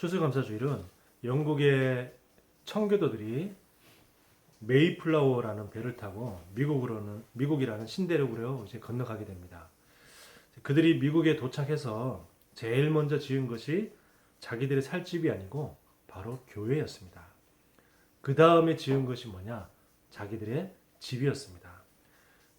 추수감사주일은 영국의 청교도들이 메이플라워라는 배를 타고 미국이라는 신대륙으로 이제 건너가게 됩니다. 그들이 미국에 도착해서 제일 먼저 지은 것이 자기들의 살 집이 아니고 바로 교회였습니다. 그 다음에 지은 것이 뭐냐? 자기들의 집이었습니다.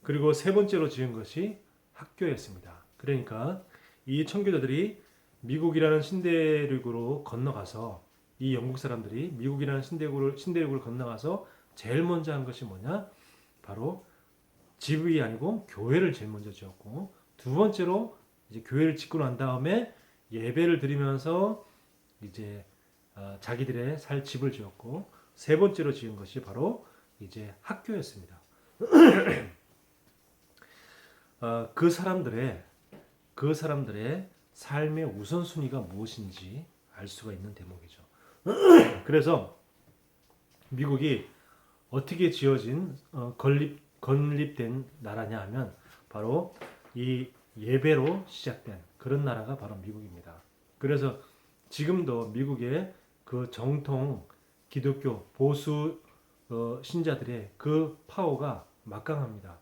그리고 세 번째로 지은 것이 학교였습니다. 그러니까 이 청교도들이 미국이라는 신대륙으로 건너가서 이 영국 사람들이 미국이라는 신대륙을 건너가서 제일 먼저 한 것이 뭐냐? 바로 집이 아니고 교회를 제일 먼저 지었고, 두 번째로 이제 교회를 짓고 난 다음에 예배를 드리면서 이제 자기들의 살 집을 지었고, 세 번째로 지은 것이 바로 이제 학교였습니다. 그 사람들의 삶의 우선순위가 무엇인지 알 수가 있는 대목이죠. 그래서 미국이 어떻게 지어진 건립된 나라냐 하면 바로 이 예배로 시작된 그런 나라가 바로 미국입니다. 그래서 지금도 미국의 그 정통 기독교 보수 신자들의 그 파워가 막강합니다.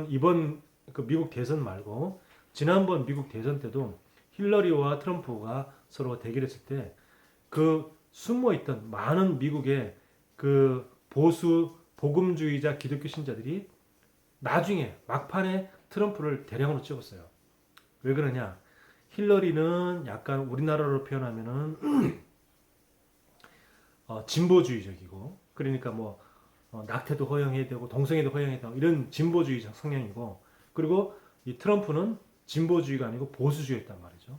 이번 미국 대선 말고 지난번 미국 대선 때도 힐러리와 트럼프가 서로 대결했을 때 그 숨어있던 많은 미국의 그 보수 복음주의자 기독교 신자들이 나중에 막판에 트럼프를 대량으로 찍었어요. 왜 그러냐? 힐러리는 약간 우리나라로 표현하면은 진보주의적이고, 그러니까 낙태도 허용해야 되고 동성애도 허용해야 되고 이런 진보주의적 성향이고, 그리고 이 트럼프는 진보주의가 아니고 보수주의였단 말이죠.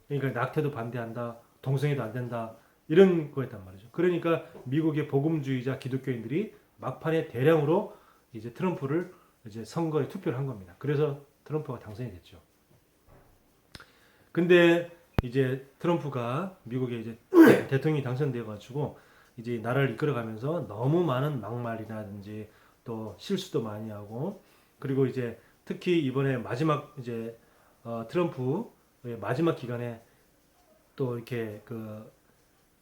그러니까 낙태도 반대한다, 동성애도 안 된다 이런 거였단 말이죠. 그러니까 미국의 복음주의자 기독교인들이 막판에 대량으로 이제 트럼프를 이제 선거에 투표를 한 겁니다. 그래서 트럼프가 당선이 됐죠. 근데 이제 트럼프가 미국에 이제 대통령이 당선되어 가지고 이제 나라를 이끌어가면서 너무 많은 막말이라든지 또 실수도 많이 하고, 그리고 이제 특히 이번에 마지막 이제 트럼프의 마지막 기간에 또 이렇게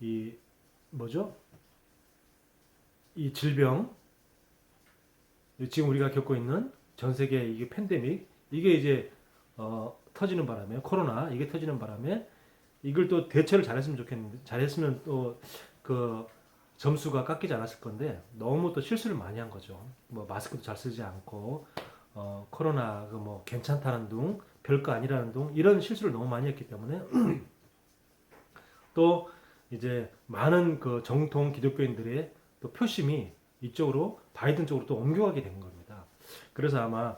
이 질병, 지금 우리가 겪고 있는 전 세계 이게 팬데믹, 이게 이제 터지는 바람에, 코로나 이게 터지는 바람에 이걸 또 대처를 잘했으면 좋겠는데, 잘했으면 또 그 점수가 깎이지 않았을 건데 너무 또 실수를 많이 한 거죠. 마스크도 잘 쓰지 않고 코로나 괜찮다는 둥, 별거 아니라는 둥, 이런 실수를 너무 많이 했기 때문에 또 이제 많은 그 정통 기독교인들의 또 표심이 이쪽으로, 바이든 쪽으로 또 옮겨가게 된 겁니다. 그래서 아마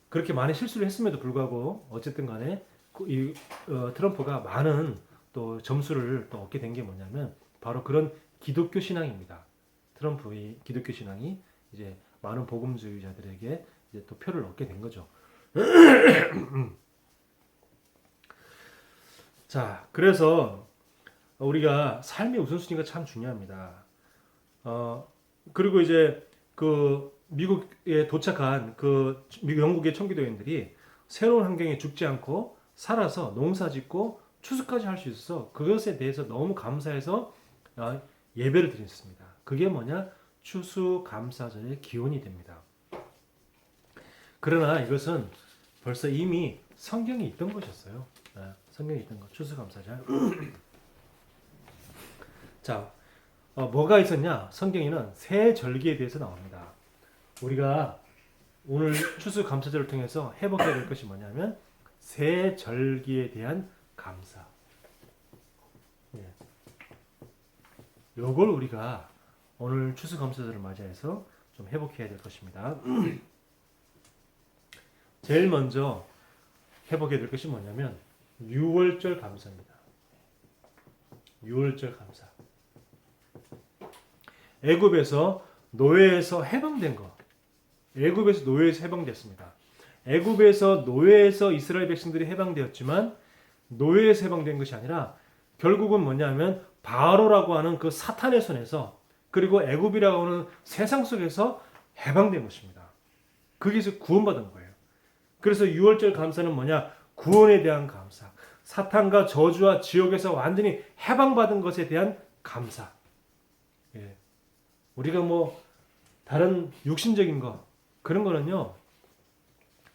그렇게 많은 실수를 했음에도 불구하고 어쨌든 간에 트럼프가 많은 또 점수를 또 얻게 된 게 뭐냐면 바로 그런 기독교 신앙입니다. 트럼프의 기독교 신앙이 이제 많은 복음주의자들에게 이제 또 표를 얻게 된 거죠. 자, 그래서 우리가 삶의 우선순위가 참 중요합니다. 그리고 이제 그 미국에 도착한 영국의 청교도인들이 새로운 환경에 죽지 않고 살아서 농사짓고 추수까지 할 수 있어서 그것에 대해서 너무 감사해서 예배를 드렸습니다. 그게 뭐냐? 추수감사절의 기원이 됩니다. 그러나 이것은 벌써 이미 성경에 있던 것이었어요. 성경에 있던 것, 추수감사절. 자, 뭐가 있었냐? 성경에는 새 절기에 대해서 나옵니다. 우리가 오늘 추수감사절을 통해서 회복해야 될 것이 뭐냐면 새 절기에 대한 감사. 요걸 우리가 오늘 추수감사절을 맞이해서 좀 회복해야 될 것입니다. 제일 먼저 회복해야 될 것이 뭐냐면 유월절 감사입니다. 유월절 감사. 애굽에서 노예에서 해방된 거. 애굽에서 노예에서 해방됐습니다. 애굽에서 노예에서 이스라엘 백성들이 해방되었지만 노예에서 해방된 것이 아니라 결국은 뭐냐면 바로라고 하는 그 사탄의 손에서, 그리고 애굽이라고 하는 세상 속에서 해방된 것입니다. 거기서 구원받은 거예요. 그래서 유월절 감사는 뭐냐? 구원에 대한 감사, 사탄과 저주와 지옥에서 완전히 해방받은 것에 대한 감사. 예. 우리가 뭐 다른 육신적인 거 그런 거는요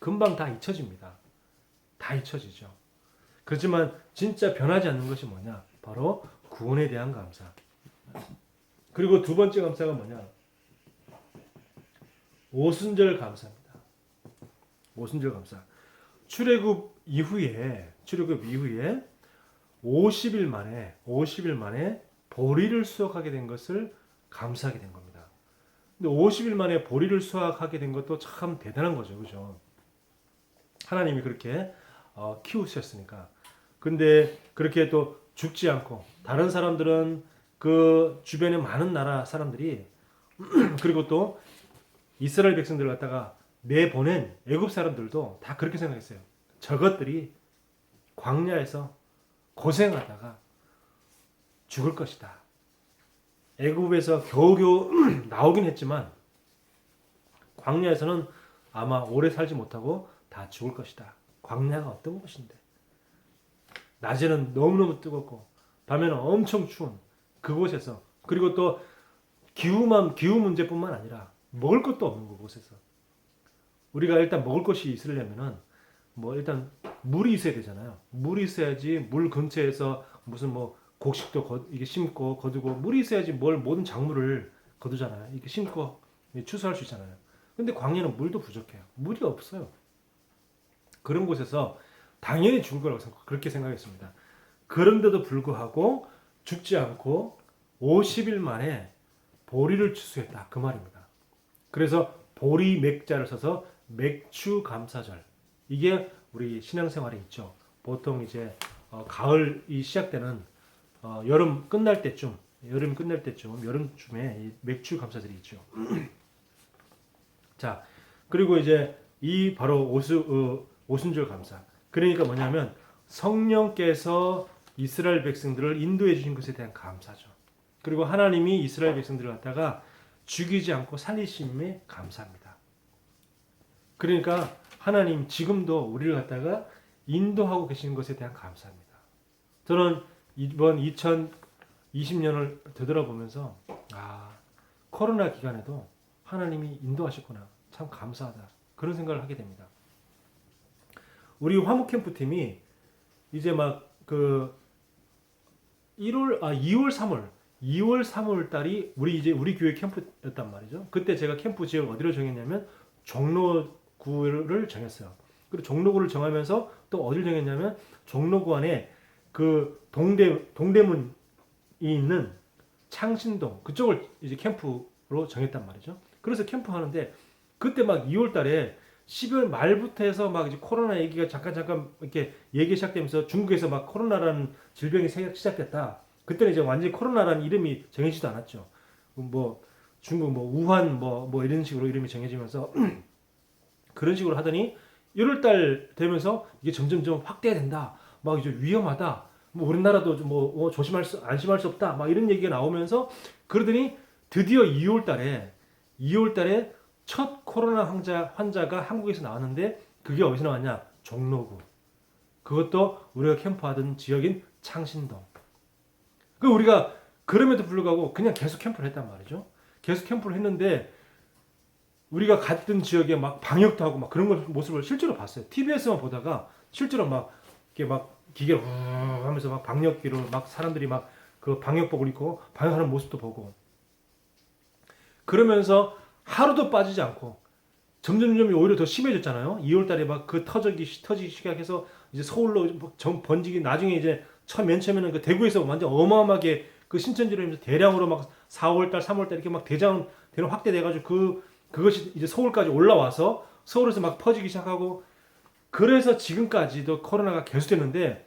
금방 다 잊혀집니다. 다 잊혀지죠. 그렇지만 진짜 변하지 않는 것이 뭐냐? 바로 구원에 대한 감사. 그리고 두 번째 감사가 뭐냐? 오순절 감사입니다. 오순절 감사. 출애굽 이후에 50일 만에 보리를 수확하게 된 것을 감사하게 된 겁니다. 근데 50일 만에 보리를 수확하게 된 것도 참 대단한 거죠. 그죠? 하나님이 그렇게 키우셨으니까. 근데 그렇게 또 죽지 않고 다른 사람들은 그 주변에 많은 나라 사람들이 그리고 또 이스라엘 백성들을 갖다가 내보낸 애굽 사람들도 다 그렇게 생각했어요. 저것들이 광야에서 고생하다가 죽을 것이다. 애굽에서 겨우겨우 나오긴 했지만 광야에서는 아마 오래 살지 못하고 다 죽을 것이다. 광야가 어떤 곳인데? 낮에는 너무너무 뜨겁고 밤에는 엄청 추운 그곳에서 그리고 또 기후 문제뿐만 아니라 먹을 것도 없는 그곳에서 우리가 일단 먹을 것이 있으려면은 뭐 일단 물이 있어야 되잖아요. 물이 있어야지 물 근처에서 무슨 뭐 곡식도 이게 심고 거두고 물이 있어야지 모든 작물을 거두잖아요. 이렇게 심고 추수할 수 있잖아요. 근데 광야는 물도 부족해요. 물이 없어요. 그런 곳에서 당연히 죽을 거라고 그렇게 생각했습니다. 그런데도 불구하고 죽지 않고 50일 만에 보리를 추수했다. 그 말입니다. 그래서 보리 맥자를 써서 맥추 감사절. 이게 우리 신앙생활에 있죠. 보통 이제 가을이 시작되는 여름 끝날 때쯤, 여름쯤에 이 맥추 감사절이 있죠. 자, 그리고 이제 이 바로 오순절 감사. 그러니까 뭐냐면 성령께서 이스라엘 백성들을 인도해 주신 것에 대한 감사죠. 그리고 하나님이 이스라엘 백성들을 갖다가 죽이지 않고 살리심에 감사합니다. 그러니까 하나님 지금도 우리를 갖다가 인도하고 계시는 것에 대한 감사합니다. 저는 이번 2020년을 되돌아보면서 코로나 기간에도 하나님이 인도하셨구나. 참 감사하다. 그런 생각을 하게 됩니다. 우리 화목 캠프 팀이 이제 막 그 2월 3월 달이 우리 교회 캠프였단 말이죠. 그때 제가 캠프 지역 어디로 정했냐면 종로구를 정했어요. 그리고 종로구를 정하면서 또 어디를 정했냐면 종로구 안에 그 동대문이 있는 창신동 그쪽을 이제 캠프로 정했단 말이죠. 그래서 캠프 하는데 그때 막 2월 달에 12월 말부터 해서 막 이제 코로나 얘기가 잠깐 이렇게 얘기 시작되면서 중국에서 막 코로나라는 질병이 시작됐다. 그때는 이제 완전히 코로나라는 이름이 정해지지도 않았죠. 뭐 중국 뭐 우한 뭐 이런 식으로 이름이 정해지면서 그런 식으로 하더니 1월 달 되면서 이게 점점 확대된다. 막 이제 위험하다. 뭐 우리나라도 뭐 안심할 수 없다. 막 이런 얘기가 나오면서 그러더니 드디어 2월 달에 첫 코로나 환자가 한국에서 나왔는데 그게 어디서 나왔냐? 종로구. 그것도 우리가 캠프하던 지역인 창신동. 그 우리가 그럼에도 불구하고 그냥 계속 캠프를 했단 말이죠. 계속 캠프를 했는데 우리가 갔던 지역에 막 방역도 하고 막 그런 모습을 실제로 봤어요. TV에서만 보다가 실제로 막 이렇게 막 기계 하면서 막 방역기로 막 사람들이 막 그 방역복을 입고 방역하는 모습도 보고 그러면서 하루도 빠지지 않고 점점 오히려 더 심해졌잖아요. 2월 달에 막 그 터지기 시작해서 이제 서울로 번지기 나중에 이제 맨 처음에는 그 대구에서 완전 어마어마하게 그 신천지로 하면서 대량으로 막 4월 달, 3월 달 이렇게 막 대량 확대돼 가지고 그것이 이제 서울까지 올라와서 서울에서 막 퍼지기 시작하고 그래서 지금까지도 코로나가 계속됐는데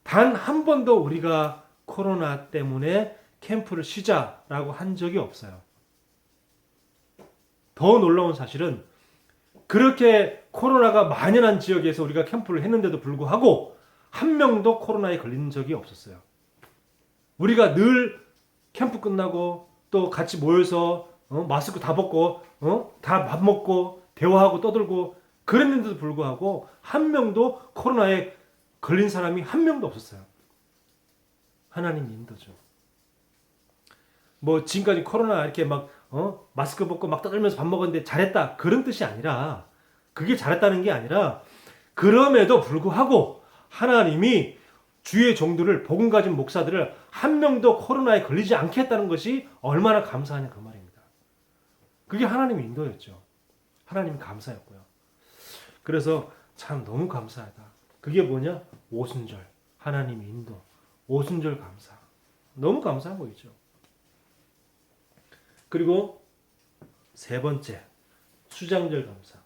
단 한 번도 우리가 코로나 때문에 캠프를 쉬자라고 한 적이 없어요. 더 놀라운 사실은 그렇게 코로나가 만연한 지역에서 우리가 캠프를 했는데도 불구하고 한 명도 코로나에 걸린 적이 없었어요. 우리가 늘 캠프 끝나고 또 같이 모여서 마스크 다 벗고 다 밥 먹고 대화하고 떠들고 그랬는데도 불구하고 한 명도 코로나에 걸린 사람이 한 명도 없었어요. 하나님 인도죠. 뭐 지금까지 코로나 이렇게 막 마스크 벗고 막 떠들면서 밥 먹었는데 잘했다 그런 뜻이 아니라, 그게 잘했다는 게 아니라, 그럼에도 불구하고 하나님이 주의 종들을, 복음 가진 목사들을 한 명도 코로나에 걸리지 않게 했다는 것이 얼마나 감사하냐 그 말입니다. 그게 하나님의 인도였죠. 하나님이 감사였고요. 그래서 참 너무 감사하다. 그게 뭐냐? 오순절, 하나님의 인도, 오순절 감사. 너무 감사한 거있죠. 그리고 세 번째, 수장절 감사.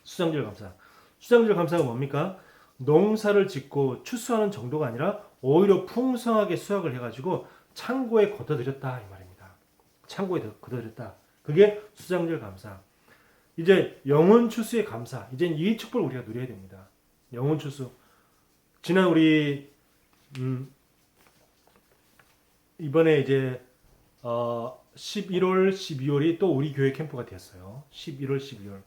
수장절 감사. 수장절 감사가 뭡니까? 농사를 짓고 추수하는 정도가 아니라 오히려 풍성하게 수확을 해가지고 창고에 걷어들였다 이 말입니다. 창고에 걷어들였다. 그게 수장절 감사. 이제 영혼 추수의 감사. 이제 이 축복을 우리가 누려야 됩니다. 영혼 추수. 지난 우리 이번에 이제 11월, 12월이 또 우리 교회 캠프가 되었어요. 11월, 12월.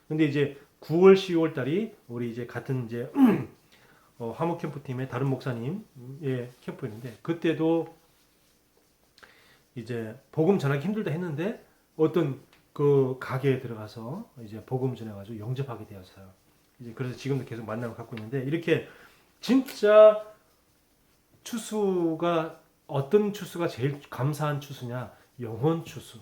근데 이제 9월, 10월 달이 우리 이제 같은 이제 화목 캠프 팀의 다른 목사님의 캠프였는데, 그때도 이제 복음 전하기 힘들다 했는데 어떤 그 가게에 들어가서 이제 복음 전해가지고 영접하게 되었어요. 이제 그래서 지금도 계속 만남을 갖고 있는데, 이렇게 진짜 추수가, 어떤 추수가 제일 감사한 추수냐? 영혼 추수.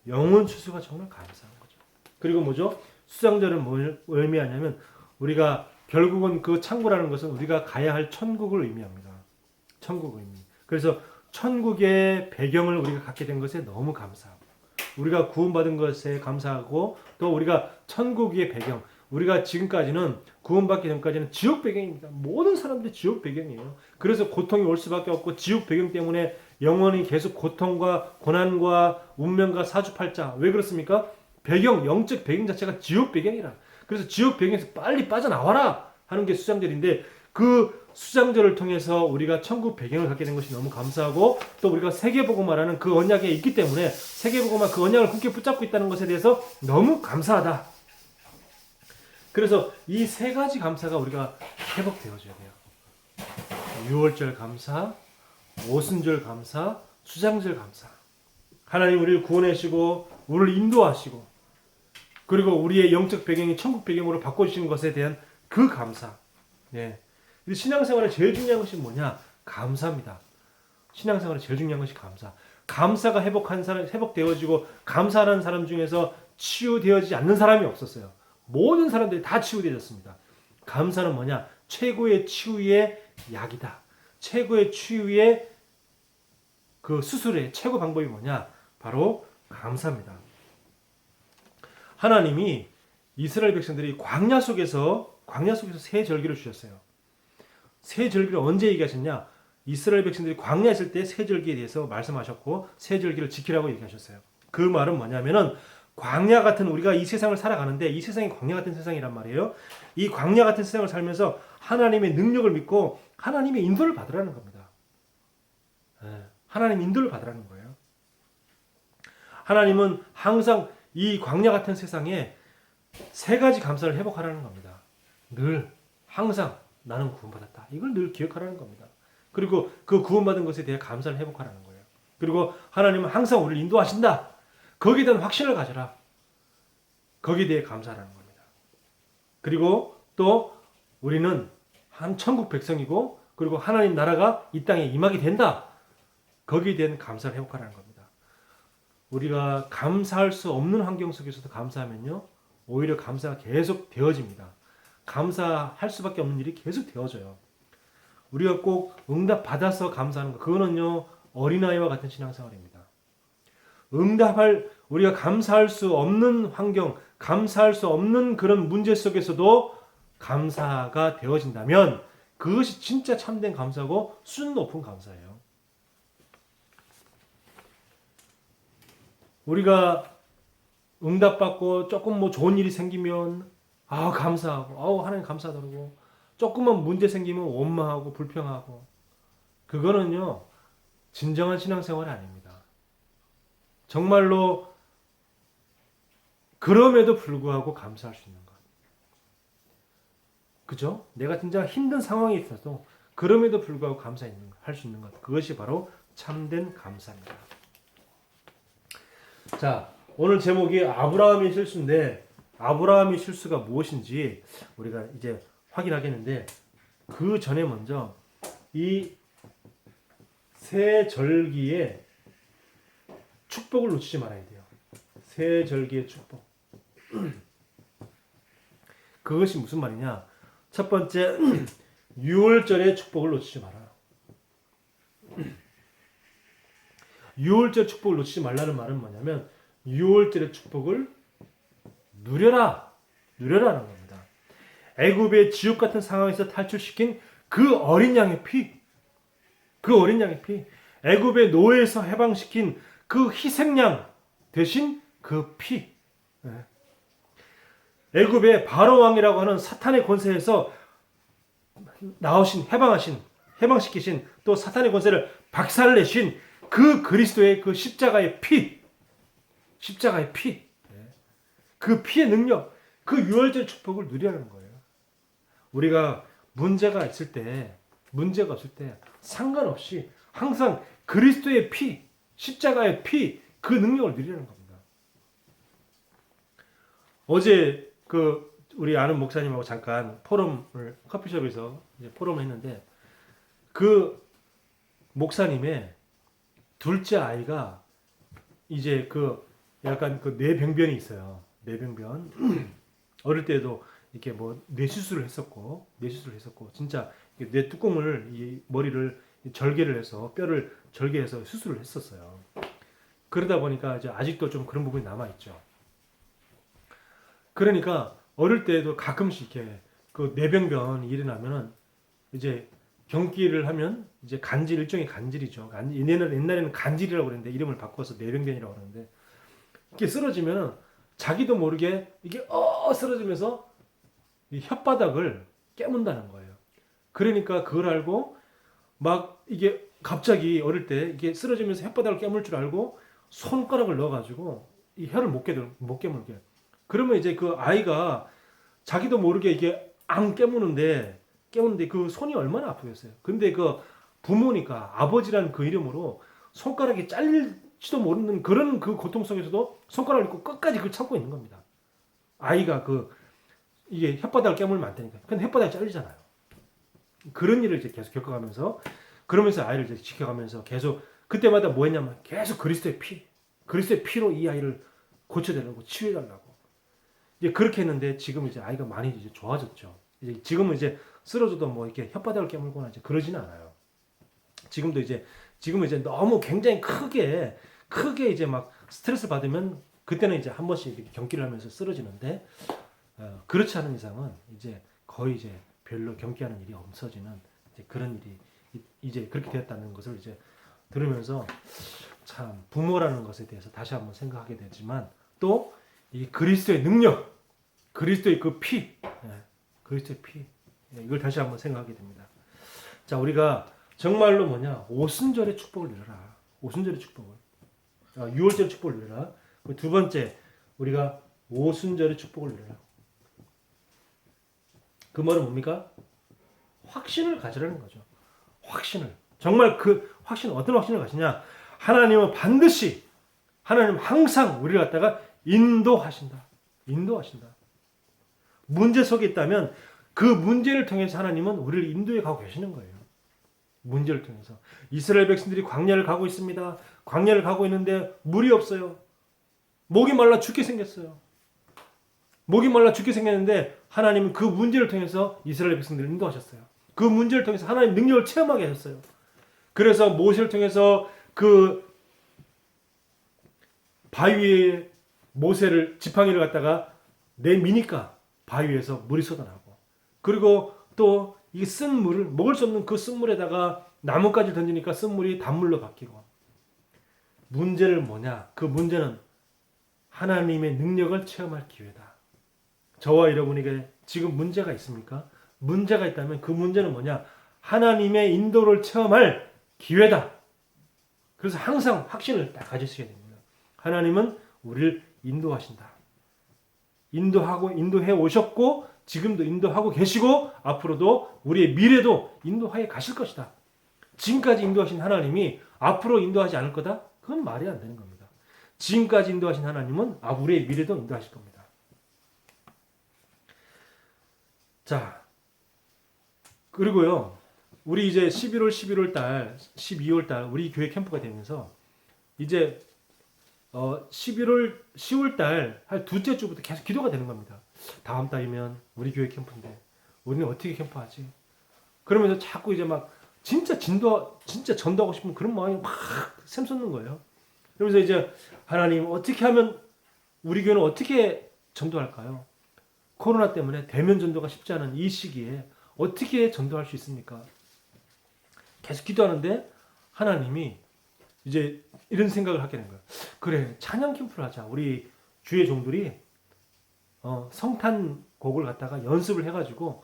영혼 추수가 정말 감사한 거죠. 그리고 뭐죠? 수장절은 뭘 의미하냐면, 우리가 결국은 그 창고라는 것은 우리가 가야 할 천국을 의미합니다. 천국 의미. 그래서 천국의 배경을 우리가 갖게 된 것에 너무 감사하고, 우리가 구원받은 것에 감사하고, 또 우리가 천국의 배경, 우리가 지금까지는 구원받기 전까지는 지옥 배경입니다. 모든 사람들이 지옥 배경이에요. 그래서 고통이 올 수밖에 없고, 지옥 배경 때문에 영원히 계속 고통과 고난과 운명과 사주팔자. 왜 그렇습니까? 배경, 영적 배경 자체가 지옥 배경이라. 그래서 지옥 배경에서 빨리 빠져나와라 하는 게 수장절인데, 그 수장절을 통해서 우리가 천국 배경을 갖게 된 것이 너무 감사하고, 또 우리가 세계복음화라는 그 언약에 있기 때문에 세계복음화 그 언약을 굳게 붙잡고 있다는 것에 대해서 너무 감사하다. 그래서 이 세 가지 감사가 우리가 회복되어져야 돼요. 유월절 감사, 오순절 감사, 수장절 감사. 하나님 우리를 구원하시고 우리를 인도하시고, 그리고 우리의 영적 배경이 천국 배경으로 바꿔주시는 것에 대한 그 감사. 네. 신앙생활에 제일 중요한 것이 뭐냐? 감사입니다. 신앙생활에 제일 중요한 것이 감사. 감사가 회복되어지고 감사하는 사람 중에서 치유되어지지 않는 사람이 없었어요. 모든 사람들이 다 치유되어졌습니다. 감사는 뭐냐? 최고의 치유의 약이다. 최고의 치유의 그 수술의 최고 방법이 뭐냐? 바로 감사입니다. 하나님이 이스라엘 백성들이 광야 속에서 새 절기를 주셨어요. 새 절기를 언제 얘기하셨냐? 이스라엘 백성들이 광야에 있을 때 새 절기에 대해서 말씀하셨고, 새 절기를 지키라고 얘기하셨어요. 그 말은 뭐냐면은, 광야 같은, 우리가 이 세상을 살아가는데 이 세상이 광야 같은 세상이란 말이에요. 이 광야 같은 세상을 살면서 하나님의 능력을 믿고 하나님의 인도를 받으라는 겁니다. 하나님 인도를 받으라는 거예요. 하나님은 항상 이 광야 같은 세상에 세 가지 감사를 회복하라는 겁니다. 늘, 항상 나는 구원받았다. 이걸 늘 기억하라는 겁니다. 그리고 그 구원받은 것에 대해 감사를 회복하라는 거예요. 그리고 하나님은 항상 우리를 인도하신다. 거기에 대한 확신을 가져라. 거기에 대해 감사하라는 겁니다. 그리고 또 우리는 한 천국 백성이고, 그리고 하나님 나라가 이 땅에 임하게 된다. 거기에 대한 감사를 회복하라는 겁니다. 우리가 감사할 수 없는 환경 속에서도 감사하면요, 오히려 감사가 계속 되어집니다. 감사할 수밖에 없는 일이 계속 되어져요. 우리가 꼭 응답 받아서 감사하는 거, 그거는요 어린아이와 같은 신앙생활입니다. 우리가 감사할 수 없는 환경, 감사할 수 없는 그런 문제 속에서도 감사가 되어진다면 그것이 진짜 참된 감사고 수준 높은 감사예요. 우리가 응답받고 조금 뭐 좋은 일이 생기면 감사하고 하나님 감사하다 그러고, 조금만 문제 생기면 원망하고 불평하고, 그거는요 진정한 신앙생활이 아닙니다. 정말로 그럼에도 불구하고 감사할 수 있는 것. 그죠? 내가 진짜 힘든 상황이 있어도 그럼에도 불구하고 할 수 있는 것. 그것이 바로 참된 감사입니다. 자, 오늘 제목이 아브라함의 실수인데 아브라함의 실수가 무엇인지 우리가 이제 확인하겠는데 그 전에 먼저 이 새 절기의 축복을 놓치지 말아야 돼요. 새 절기의 축복. 그것이 무슨 말이냐? 첫 번째, 6월절의 축복을 놓치지 말아요. 6월절 축복을 놓치지 말라는 말은 뭐냐면 6월절의 축복을 누려라. 누려라는 겁니다. 애굽의 지옥 같은 상황에서 탈출시킨 그 어린 양의 피. 그 어린 양의 피. 애굽의 노예에서 해방시킨 그 희생양 대신 그 피. 애굽의 바로 왕이라고 하는 사탄의 권세에서 나오신 해방시키신 또 사탄의 권세를 박살내신 그 그리스도의 그 십자가의 피. 십자가의 피. 그 피의 능력, 그 유월절 축복을 누리라는 거예요. 우리가 문제가 없을 때 상관없이 항상 그리스도의 피, 십자가의 피, 그 능력을 누리라는 겁니다. 어제 우리 아는 목사님하고 잠깐 커피숍에서 이제 포럼을 했는데 그 목사님의 둘째 아이가 이제 약간 뇌병변이 있어요. 뇌병변. 어릴 때도 이렇게 뇌수술을 했었고 진짜 뇌 뚜껑을 이 머리를 절개를 해서 뼈를 절개해서 수술을 했었어요. 그러다 보니까 이제 아직도 좀 그런 부분이 남아 있죠. 그러니까 어릴 때도 가끔씩 이렇게 뇌병변이 일어나면은 이제 경기를 하면 이제 일종의 간질이죠. 옛날에는 간질이라고 그랬는데 이름을 바꿔서 뇌병변이라고 그러는데 이렇게 쓰러지면 자기도 모르게 이게 쓰러지면서 이 혓바닥을 깨문다는 거예요. 그러니까 그걸 알고 막 이게 갑자기 어릴 때 이게 쓰러지면서 혓바닥을 깨물 줄 알고 손가락을 넣어가지고 이 혀를 못 깨물게. 그러면 이제 그 아이가 자기도 모르게 이게 깨무는데 그 손이 얼마나 아프겠어요. 근데 그 부모니까 아버지라는 그 이름으로 손가락이 잘릴지도 모르는 그런 그 고통 속에서도 손가락을 입고 끝까지 그걸 참고 있는 겁니다. 아이가 이게 혓바닥을 깨물면 안 되니까. 근데 혓바닥이 잘리잖아요. 그런 일을 이제 계속 겪어가면서 그러면서 아이를 이제 지켜가면서 계속 그때마다 뭐 했냐면 계속 그리스도의 피로 이 아이를 고쳐달라고 치유해달라고. 이제 그렇게 했는데 지금 이제 아이가 많이 이제 좋아졌죠. 이제 지금은 이제 쓰러져도 뭐 이렇게 혓바닥을 깨물거나 이제 그러지는 않아요. 지금은 이제 너무 굉장히 크게 이제 막 스트레스 받으면 그때는 이제 한 번씩 이렇게 경기를 하면서 쓰러지는데 그렇지 않은 이상은 이제 거의 이제 별로 경기하는 일이 없어지는 이제 그런 일이 이제 그렇게 되었다는 것을 이제 들으면서 참 부모라는 것에 대해서 다시 한번 생각하게 되지만 또 이 그리스도의 능력, 그리스도의 그 피, 그리스도의 피 이걸 다시 한번 생각하게 됩니다. 자, 우리가 정말로 오순절의 축복을 누려라. 오순절의 축복을. 6월절의 축복을 누려라. 두 번째, 우리가 오순절의 축복을 누려라. 그 말은 뭡니까? 확신을 가지라는 거죠. 확신을. 정말 그 확신, 어떤 확신을 가지냐? 하나님은 항상 우리를 갖다가 인도하신다. 문제 속에 있다면 그 문제를 통해서 하나님은 우리를 인도해 가고 계시는 거예요. 문제를 통해서. 이스라엘 백성들이 광야를 가고 있습니다. 광야를 가고 있는데 물이 없어요. 목이 말라 죽게 생겼어요. 목이 말라 죽게 생겼는데 하나님은 그 문제를 통해서 이스라엘 백성들을 인도하셨어요. 그 문제를 통해서 하나님 능력을 체험하게 하셨어요. 그래서 모세를 통해서 그 바위에 모세를 지팡이를 갖다가 내미니까 바위에서 물이 쏟아나고 그리고 또 이 쓴 물을 먹을 수 없는 그 쓴물에다가 나뭇가지를 던지니까 쓴물이 단물로 바뀌고 문제를 뭐냐? 그 문제는 하나님의 능력을 체험할 기회다. 저와 여러분에게 지금 문제가 있습니까? 문제가 있다면 그 문제는 뭐냐? 하나님의 인도를 체험할 기회다. 그래서 항상 확신을 딱 가지셔야 됩니다. 하나님은 우리를 인도하신다. 인도해 오셨고 지금도 인도하고 계시고 앞으로도 우리의 미래도 인도하여 가실 것이다. 지금까지 인도하신 하나님이 앞으로 인도하지 않을 거다? 그건 말이 안 되는 겁니다. 지금까지 인도하신 하나님은 우리의 미래도 인도하실 겁니다. 자, 그리고요. 우리 이제 11월 달, 12월 달 우리 교회 캠프가 되면서 이제 10월 달 한 두째 주부터 계속 기도가 되는 겁니다. 다음 달이면 우리 교회 캠프인데 우리는 어떻게 캠프하지? 그러면서 자꾸 이제 막 진짜 전도하고 싶은 그런 마음이 막 샘솟는 거예요. 그러면서 이제 하나님 어떻게 하면 우리 교회는 어떻게 전도할까요? 코로나 때문에 대면 전도가 쉽지 않은 이 시기에 어떻게 전도할 수 있습니까? 계속 기도하는데 하나님이 이제 이런 생각을 하게 된 거예요. 그래, 찬양 캠프를 하자. 우리 주의 종들이 성탄곡을 갖다가 연습을 해가지고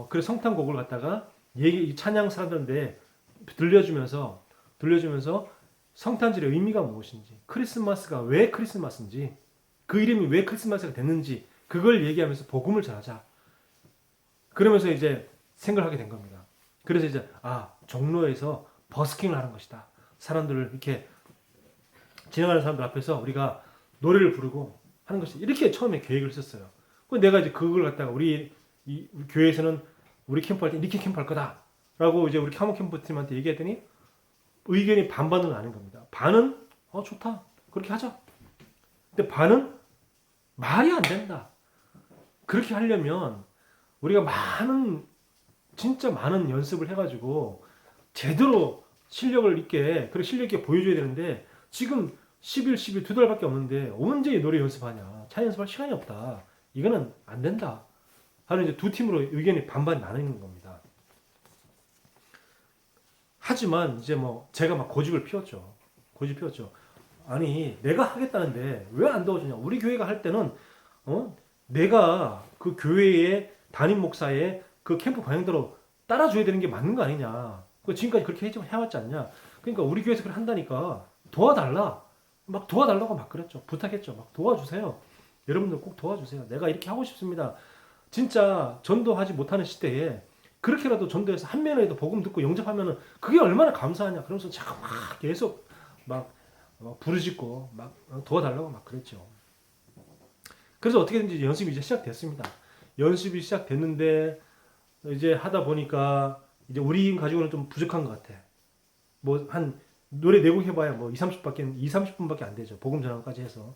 그래 성탄곡을 갖다가 찬양 사람들한테 들려주면서 성탄절의 의미가 무엇인지, 크리스마스가 왜 크리스마스인지, 그 이름이 왜 크리스마스가 됐는지 그걸 얘기하면서 복음을 전하자. 그러면서 이제 생각을 하게 된 겁니다. 그래서 이제 종로에서 버스킹을 하는 것이다. 사람들을 이렇게 지나가는 사람들 앞에서 우리가 노래를 부르고 하는 것이 이렇게 처음에 계획을 했었어요. 내가 이제 그걸 갖다가 우리 교회에서는 우리 캠프할 때 이렇게 캠프할 거다라고 이제 우리 카모 캠프 팀한테 얘기했더니 의견이 반반은 아닌 겁니다. 반은 좋다 그렇게 하자. 근데 반은 말이 안 된다. 그렇게 하려면 우리가 진짜 많은 연습을 해가지고 제대로 실력 있게 보여줘야 되는데 지금 10일, 12일 2달밖에 없는데 언제 노래 연습하냐. 찬양 연습할 시간이 없다. 이거는 안 된다. 하는 이제 두 팀으로 의견이 반반 나뉘는 겁니다. 하지만 이제 제가 막 고집 피웠죠. 아니 내가 하겠다는데 왜 안 도와주냐. 우리 교회가 할 때는 내가 그 교회의 담임 목사의 그 캠프 방향대로 따라줘야 되는 게 맞는 거 아니냐. 지금까지 그렇게 해왔지 않냐. 그러니까 우리 교회에서 그걸 한다니까 도와달라고 막 그랬죠. 부탁했죠. 막 도와주세요. 여러분들 꼭 도와주세요. 내가 이렇게 하고 싶습니다. 진짜 전도하지 못하는 시대에 그렇게라도 전도해서 한 명이라도 복음 듣고 영접하면은 그게 얼마나 감사하냐. 그러면서 자꾸 막 계속 부르짖고 막 도와달라고 막 그랬죠. 그래서 어떻게든지 연습이 이제 시작됐습니다. 연습이 시작됐는데 이제 하다 보니까 이제 우리 가지고는 좀 부족한 것 같아. 한 노래 내고 해봐야 2, 30분밖에 안 되죠. 복음 전환까지 해서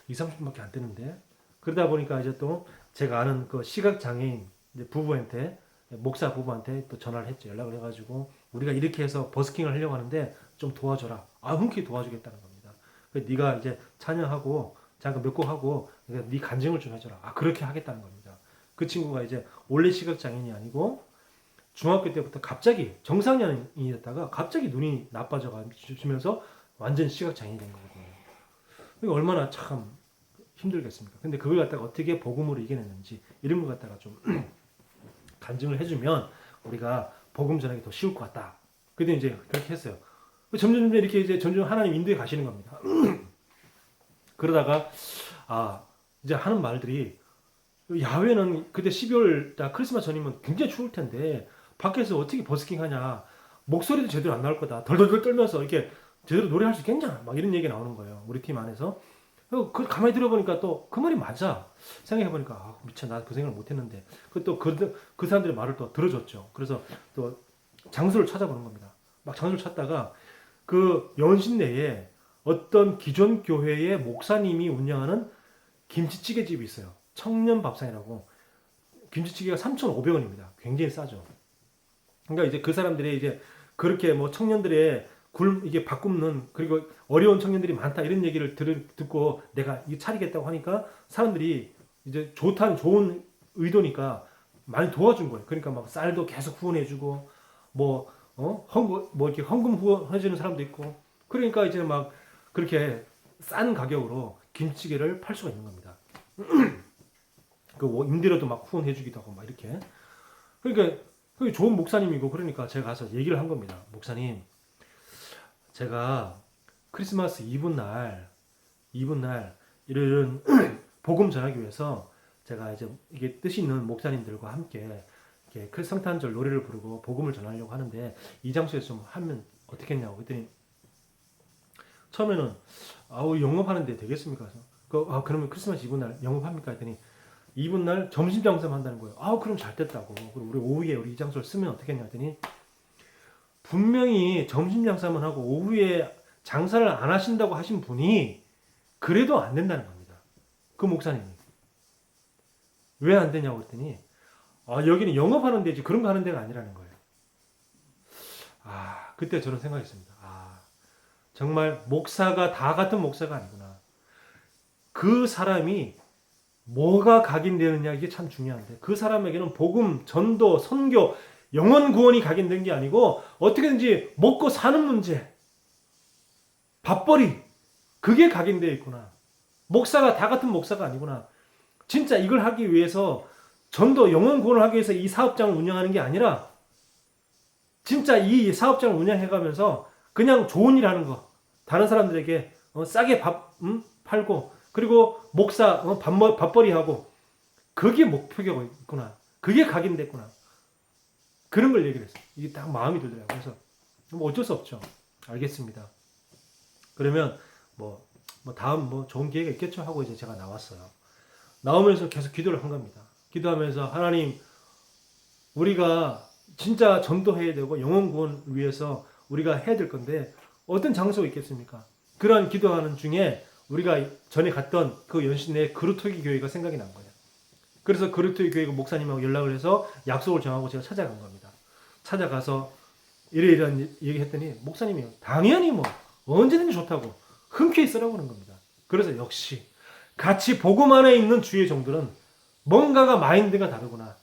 2, 30분밖에 안 되는데 그러다 보니까 이제 또 제가 아는 그 시각 장애인 부부한테 목사 부부한테 또 전화를 했죠. 연락을 해가지고 우리가 이렇게 해서 버스킹을 하려고 하는데 좀 도와줘라. 흔쾌히 도와주겠다는 겁니다. 네가 이제 찬양하고 잠깐 몇 곡 하고 네 간증을 좀 해줘라. 그렇게 하겠다는 겁니다. 그 친구가 이제 원래 시각 장애인이 아니고 중학교 때부터 갑자기 정상인이었다가 갑자기 눈이 나빠져가면서 완전 시각 장애인이 된 거거든요. 그러니까 얼마나 참 힘들겠습니까? 근데 그걸 갖다가 어떻게 복음으로 이겨냈는지 이런 걸 갖다가 좀 간증을 해주면 우리가 복음 전하기 더 쉬울 것 같다. 그때 이제 그렇게 했어요. 점점 이렇게 이제 점점 하나님 인도에 가시는 겁니다. 그러다가 이제 하는 말들이 야외는 그때 12월 달 크리스마스 전이면 굉장히 추울 텐데 밖에서 어떻게 버스킹 하냐. 목소리도 제대로 안 나올 거다. 덜덜덜 떨면서 이렇게 제대로 노래할 수 있겠냐. 막 이런 얘기 나오는 거예요. 우리 팀 안에서. 그 가만히 들어보니까 또 그 말이 맞아. 생각해보니까 미쳐 나 그 생각을 못했는데 그 사람들의 말을 또 들어줬죠. 그래서 또 장소를 찾아보는 겁니다. 막 장소를 찾다가 그 연신 내에 어떤 기존 교회의 목사님이 운영하는 김치찌개 집이 있어요. 청년밥상이라고. 김치찌개가 3,500원입니다. 굉장히 싸죠. 그러니까 이제 그 사람들이 이제 그렇게 청년들의 이게 밥 굶는 그리고 어려운 청년들이 많다 이런 얘기를 듣고 내가 이 차리겠다고 하니까 사람들이 이제 좋은 의도니까 많이 도와준 거예요. 그러니까 막 쌀도 계속 후원해주고 이렇게 헌금 후원해주는 사람도 있고 그러니까 이제 막 그렇게 싼 가격으로 김치찌개를 팔 수가 있는 겁니다. 그 임대료도 막 후원해주기도 하고 막 이렇게. 그러니까 그게 좋은 목사님이고 그러니까 제가 가서 얘기를 한 겁니다. 목사님, 제가 크리스마스 이브 날 이런 복음 전하기 위해서 제가 이제 이게 뜻이 있는 목사님들과 함께 이렇게 그 성탄절 노래를 부르고 복음을 전하려고 하는데 이 장소에서 좀 하면 어떻겠냐고 그랬더니 처음에는 영업하는데 되겠습니까? 그래서 그러면 크리스마스 이브 날 영업합니까? 했더니 이분 날 점심 장사만 한다는 거예요. 그럼 잘 됐다고. 그리고 우리 오후에 우리 이 장소를 쓰면 어떻겠냐 했더니 분명히 점심 장사만 하고 오후에 장사를 안 하신다고 하신 분이 그래도 안 된다는 겁니다. 그 목사님이. 왜 안 되냐고 그랬더니 여기는 영업하는 데지 그런 거 하는 데가 아니라는 거예요. 그때 저는 생각했습니다. 정말 목사가 다 같은 목사가 아니구나. 그 사람이 뭐가 각인되느냐 이게 참 중요한데 그 사람에게는 복음, 전도, 선교, 영혼 구원이 각인된 게 아니고 어떻게든지 먹고 사는 문제, 밥벌이 그게 각인되어 있구나. 목사가 다 같은 목사가 아니구나. 진짜 이걸 하기 위해서 전도, 영혼 구원을 하기 위해서 이 사업장을 운영하는 게 아니라 진짜 이 사업장을 운영해가면서 그냥 좋은 일 하는 거. 다른 사람들에게 싸게 밥 팔고 그리고 목사 밥벌이 하고 그게 목표가 있구나. 그게 각인됐구나. 그런 걸 얘기를 했어요. 이게 딱 마음이 들더라고요. 그래서 어쩔 수 없죠. 알겠습니다. 그러면 다음 좋은 기회가 있겠죠 하고 이제 제가 나왔어요. 나오면서 계속 기도를 한 겁니다. 기도하면서 하나님 우리가 진짜 전도해야 되고 영혼 구원을 위해서 우리가 해야 될 건데 어떤 장소가 있겠습니까? 그런 기도하는 중에 우리가 전에 갔던 그 연신내 그루터기 교회가 생각이 난 거예요. 그래서 그루터기 교회 목사님하고 연락을 해서 약속을 정하고 제가 찾아간 겁니다. 찾아가서 이러이러한 얘기했더니 목사님이 당연히 언제든지 좋다고 흔쾌히 쓰라고 하는 겁니다. 그래서 역시 같이 복음 안에 있는 주의 종들은 뭔가가 마인드가 다르구나.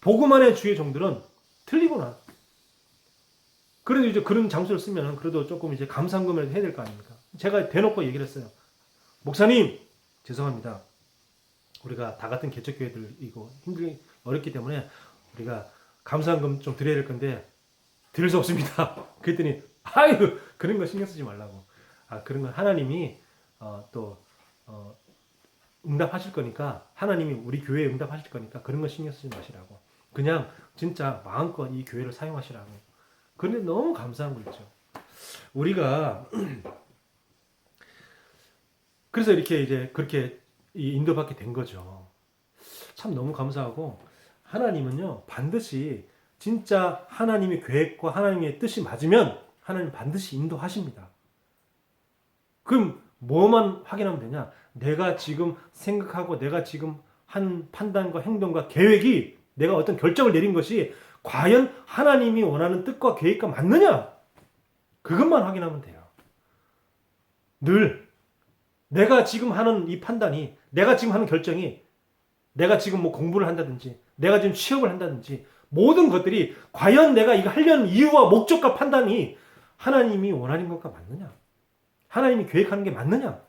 복음 안에 주의 종들은 틀리구나. 그래도 이제 그런 장소를 쓰면 그래도 조금 이제 감상금을 해야 될 거 아닙니까? 제가 대놓고 얘기를 했어요. 목사님, 죄송합니다. 우리가 다 같은 개척교회들이고 어렵기 때문에 우리가 감상금 좀 드려야 될 건데 드릴 수 없습니다. 그랬더니 그런 거 신경 쓰지 말라고. 그런 건 하나님이 응답하실 거니까 하나님이 우리 교회에 응답하실 거니까 그런 거 신경 쓰지 마시라고. 그냥 진짜 마음껏 이 교회를 사용하시라고. 그런데 너무 감사한 거 있죠. 우리가 그래서 이렇게 이제 그렇게 인도받게 된 거죠. 참 너무 감사하고 하나님은요 반드시 진짜 하나님의 계획과 하나님의 뜻이 맞으면 하나님 반드시 인도하십니다. 그럼 뭐만 확인하면 되냐? 내가 지금 생각하고 내가 지금 한 판단과 행동과 계획이 내가 어떤 결정을 내린 것이 과연 하나님이 원하는 뜻과 계획과 맞느냐? 그것만 확인하면 돼요. 늘 내가 지금 하는 이 판단이, 내가 지금 하는 결정이, 내가 지금 공부를 한다든지, 내가 지금 취업을 한다든지, 모든 것들이 과연 내가 이거 하려는 이유와 목적과 판단이 하나님이 원하는 것과 맞느냐? 하나님이 계획하는 게 맞느냐?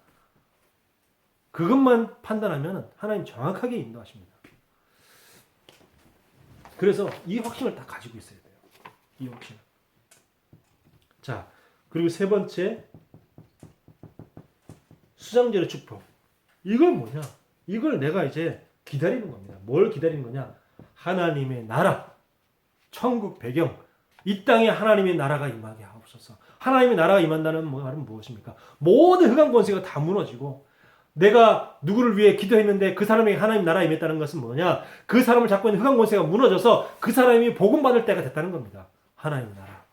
그것만 판단하면 하나님 정확하게 인도하십니다. 그래서 이 확신을 다 가지고 있어야 돼요. 이 확신. 자, 그리고 세 번째 수장절의 축복. 이건 뭐냐? 이걸 내가 이제 기다리는 겁니다. 뭘 기다리는 거냐? 하나님의 나라, 천국 배경, 이 땅에 하나님의 나라가 임하게 하옵소서. 하나님의 나라가 임한다는 말은 무엇입니까? 모든 흑암 권세가 다 무너지고 내가 누구를 위해 기도했는데 그 사람에게 하나님 나라가 임했다는 것은 뭐냐? 그 사람을 잡고 있는 흑암 권세가 무너져서 그 사람이 복음받을 때가 됐다는 겁니다. 하나님 나라.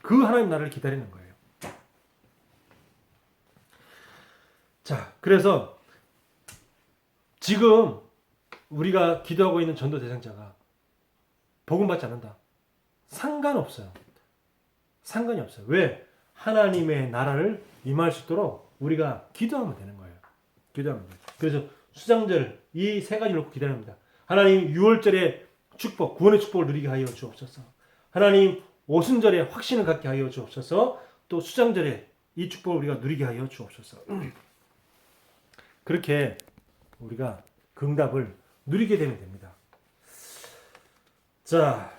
그 하나님 나라를 기다리는 거예요. 자, 그래서 지금 우리가 기도하고 있는 전도 대상자가 복음받지 않는다. 상관없어요. 상관이 없어요. 왜? 하나님의 나라를 임할 수 있도록 우리가 기도하면 되는 거예요. 기도하면 돼요. 그래서 수장절 이 세 가지를 놓고 기다립니다. 하나님 6월절에 축복, 구원의 축복을 누리게 하여 주옵소서. 하나님 오순절에 확신을 갖게 하여 주옵소서. 또 수장절에 이 축복을 우리가 누리게 하여 주옵소서. 그렇게 우리가 그 응답을 누리게 되면 됩니다. 자,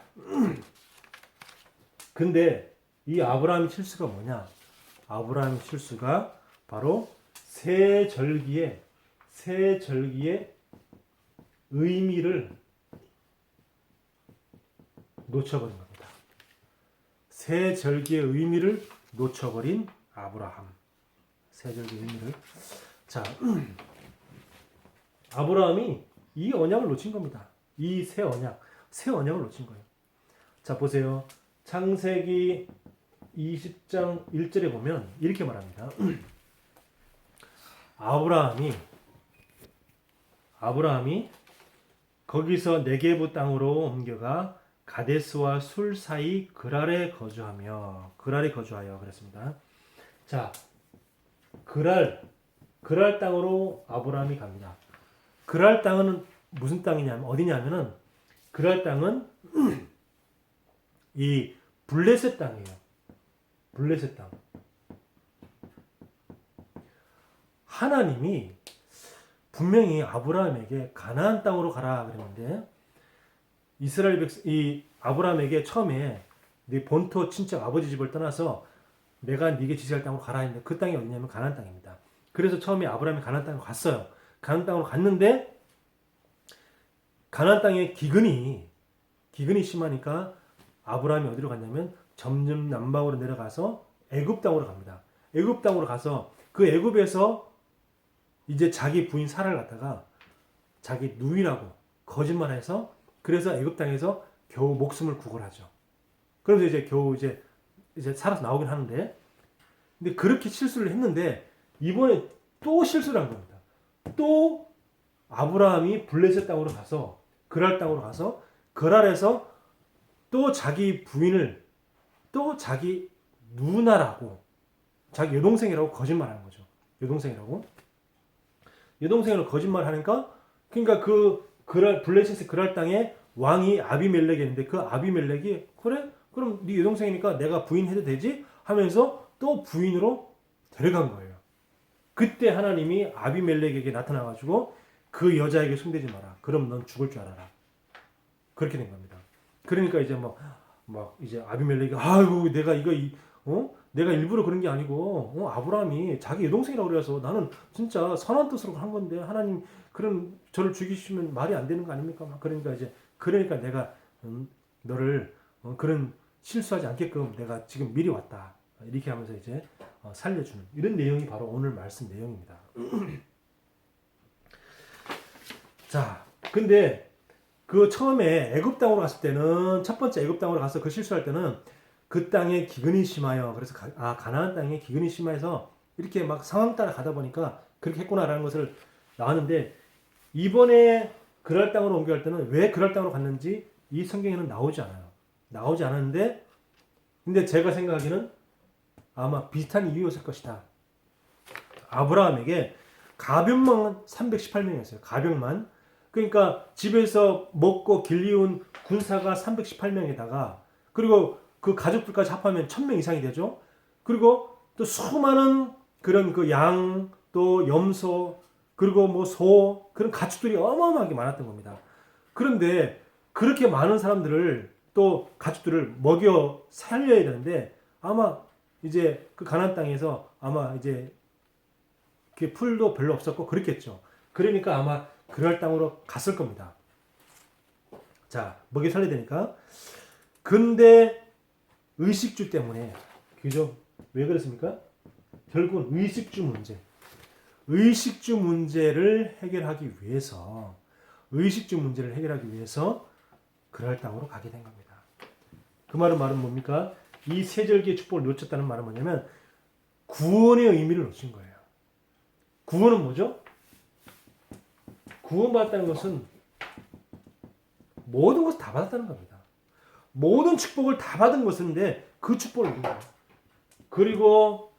근데 이 아브라함의 실수가 뭐냐? 아브라함의 실수가 바로 새 절기에 새 절기의 의미를 놓쳐버린 겁니다. 새 절기의 의미를 놓쳐버린 아브라함. 새 절기의 의미를. 자, 아브라함이 이 언약을 놓친 겁니다. 이 새 언약을 놓친 거예요. 자, 보세요. 창세기 20장 1절에 보면 이렇게 말합니다. 아브라함이 거기서 네게부 땅으로 옮겨가 가데스와 술 사이 그랄에 거주하여 그랬습니다. 자, 그랄 땅으로 아브라함이 갑니다. 그랄 땅은 무슨 땅이냐면 어디냐면은 그랄 땅은 이 블레셋 땅이에요. 블레셋 땅. 하나님이 분명히 아브라함에게 가나안 땅으로 가라 그랬는데 이 아브라함에게 처음에 네 본토 친척 아버지 집을 떠나서 내가 네게 지시할 땅으로 가라 했는데 그 땅이 어디냐면 가나안 땅입니다. 그래서 처음에 아브라함이 가나안 땅으로 갔어요. 가나안 땅으로 갔는데 가나안 땅에 기근이 심하니까 아브라함이 어디로 갔냐면 점점 남방으로 내려가서 애굽 땅으로 갑니다. 애굽 땅으로 가서 그 애굽에서 이제 자기 부인 사라를 갖다가 자기 누이라고 거짓말해서 그래서 애굽 땅에서 겨우 목숨을 구걸하죠. 그러면서 이제 겨우 이제 살아서 나오긴 하는데, 근데 그렇게 실수를 했는데 이번에 또 실수를 한 겁니다. 또 아브라함이 블레셋 땅으로 가서 그랄 땅으로 가서 그랄에서 또 자기 부인을 또 자기 누나라고 자기 여동생이라고 거짓말하는 거죠. 여동생으로 거짓말하니까 그러니까 그 블레셋의 그랄 땅에 왕이 아비멜렉이었는데 그 아비멜렉이 그래? 그럼 네 여동생이니까 내가 부인 해도 되지? 하면서 또 부인으로 데려간 거예요. 그때 하나님이 아비멜렉에게 나타나가지고 그 여자에게 손대지 마라. 그럼 넌 죽을 줄 알아라. 그렇게 된 겁니다. 그러니까 이제 막 이제 아비멜렉이 아이고 내가 일부러 그런 게 아니고 아브라함이 자기 여동생이라고 그래서 나는 진짜 선한 뜻으로 한 건데 하나님 그런 저를 죽이시면 말이 안 되는 거 아닙니까? 그러니까 내가 너를 그런 실수하지 않게끔 내가 지금 미리 왔다. 이렇게 하면서 이제 살려주는 이런 내용이 바로 오늘 말씀 내용입니다. 자, 근데 그 처음에 애굽 땅으로 갔을 때는 첫 번째 애굽 땅으로 가서 그 실수할 때는 그 땅에 기근이 심하여 그래서 가나안 땅에 기근이 심해서 이렇게 막 상황 따라 가다 보니까 그렇게 했구나라는 것을 나왔는데 이번에 그랄 땅으로 옮겨갈 때는 왜 그랄 땅으로 갔는지 이 성경에는 나오지 않았는데 근데 제가 생각하기는 아마 비슷한 이유였을 것이다. 아브라함에게 가병만 318명이었어요. 가병만. 그러니까 집에서 먹고 길리운 군사가 318명에다가 그리고 그 가족들까지 합하면 1000명 이상이 되죠. 그리고 또 수많은 그런 그 양, 또 염소, 그리고 뭐 소, 그런 가축들이 어마어마하게 많았던 겁니다. 그런데 그렇게 많은 사람들을 또 가축들을 먹여 살려야 되는데 아마 이제 그 가나안 땅에서 아마 이제 그 풀도 별로 없었고 그렇겠죠. 그러니까 아마 그럴 땅으로 갔을 겁니다. 자, 먹여 살려야 되니까. 근데 의식주 때문에 그죠? 왜 그랬습니까? 결국은 의식주 문제를 해결하기 위해서 그럴 땅으로 가게 된 겁니다. 그 말은 뭡니까? 이 세절기의 축복을 놓쳤다는 말은 뭐냐면 구원의 의미를 놓친 거예요. 구원은 뭐죠? 구원받았다는 것은 모든 것을 다 받았다는 겁니다. 모든 축복을 다 받은 것인데 그 축복을 얻은 거예요. 그리고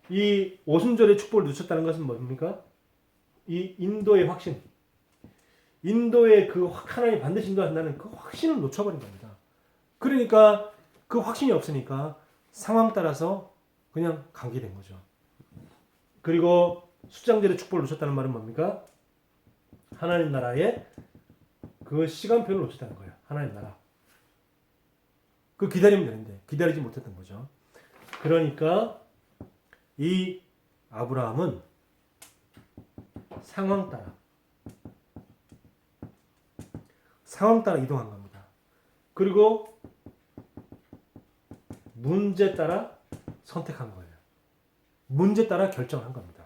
이 오순절의 축복을 놓쳤다는 것은 뭡니까? 이 인도의 확신. 인도의 그 하나님 반드시 인도한다는 그 확신을 놓쳐버린 겁니다. 그러니까 그 확신이 없으니까 상황 따라서 그냥 가게 된 거죠. 그리고 수장절의 축복을 놓쳤다는 말은 뭡니까? 하나님 나라의 그 시간표를 놓쳤다는 거예요. 하나님 나라. 그 기다리면 되는데 기다리지 못했던 거죠. 그러니까 이 아브라함은 상황 따라 이동한 겁니다. 그리고 문제 따라 선택한 거예요. 문제 따라 결정한 겁니다.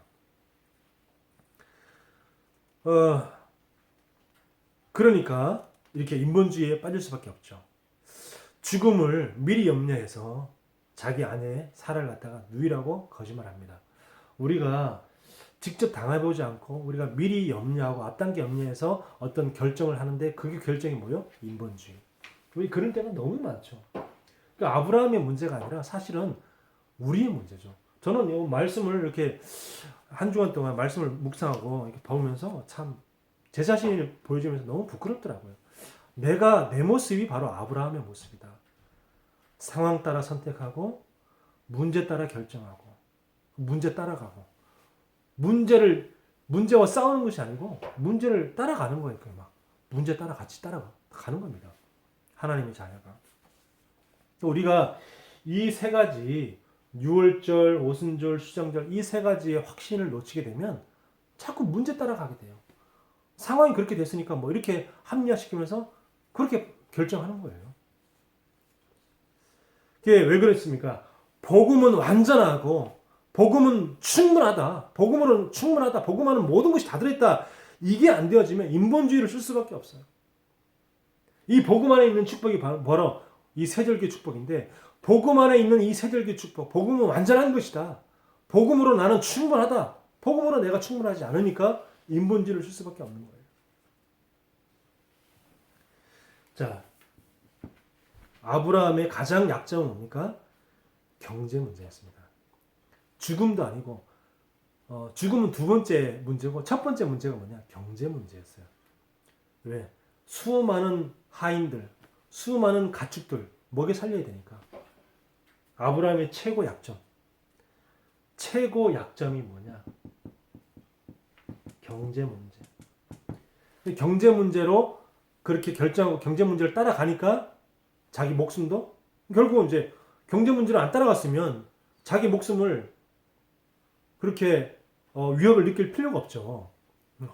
그러니까 이렇게 인본주의에 빠질 수밖에 없죠. 죽음을 미리 염려해서 자기 아내의 살을 갖다가 누이라고 거짓말합니다. 우리가 직접 당해보지 않고 우리가 미리 염려하고 앞당겨 염려해서 어떤 결정을 하는데 그게 결정이 뭐예요? 인본주의. 우리 그런 때가 너무 많죠. 그러니까 아브라함의 문제가 아니라 사실은 우리의 문제죠. 저는 이 말씀을 이렇게 한 주간 동안 말씀을 묵상하고 이렇게 보면서 참 제 자신을 보여주면서 너무 부끄럽더라고요. 내 모습이 바로 아브라함의 모습이다. 상황 따라 선택하고 문제 따라 결정하고 문제 따라가고 문제와 싸우는 것이 아니고 문제를 따라가는 거예요. 막 문제 따라 같이 따라가는 겁니다. 하나님의 자녀가. 우리가 이 세 가지 유월절, 오순절, 수장절 이 세 가지의 확신을 놓치게 되면 자꾸 문제 따라가게 돼요. 상황이 그렇게 됐으니까 뭐 이렇게 합리화시키면서 그렇게 결정하는 거예요. 그게 왜 그랬습니까? 복음은 완전하고 복음은 충분하다. 복음으로는 충분하다. 복음 안에 모든 것이 다 들어있다. 이게 안 되어지면 인본주의를 쓸 수밖에 없어요. 이 복음 안에 있는 축복이 바로 이 세절기 축복인데 복음 안에 있는 이 세절기 축복, 복음은 완전한 것이다. 복음으로 나는 충분하다. 복음으로 내가 충분하지 않으니까 인본주의를 쓸 수밖에 없는 거예요. 자, 아브라함의 가장 약점은 뭡니까? 경제 문제였습니다. 죽음도 아니고 죽음은 두 번째 문제고 첫 번째 문제가 뭐냐? 경제 문제였어요. 왜? 수많은 하인들, 수많은 가축들 먹여 살려야 되니까. 아브라함의 최고 약점이 뭐냐? 경제 문제. 경제 문제로 그렇게 결정하고 경제 문제를 따라가니까 자기 목숨도 결국은 이제 경제 문제를 안 따라갔으면 자기 목숨을 그렇게 위협을 느낄 필요가 없죠.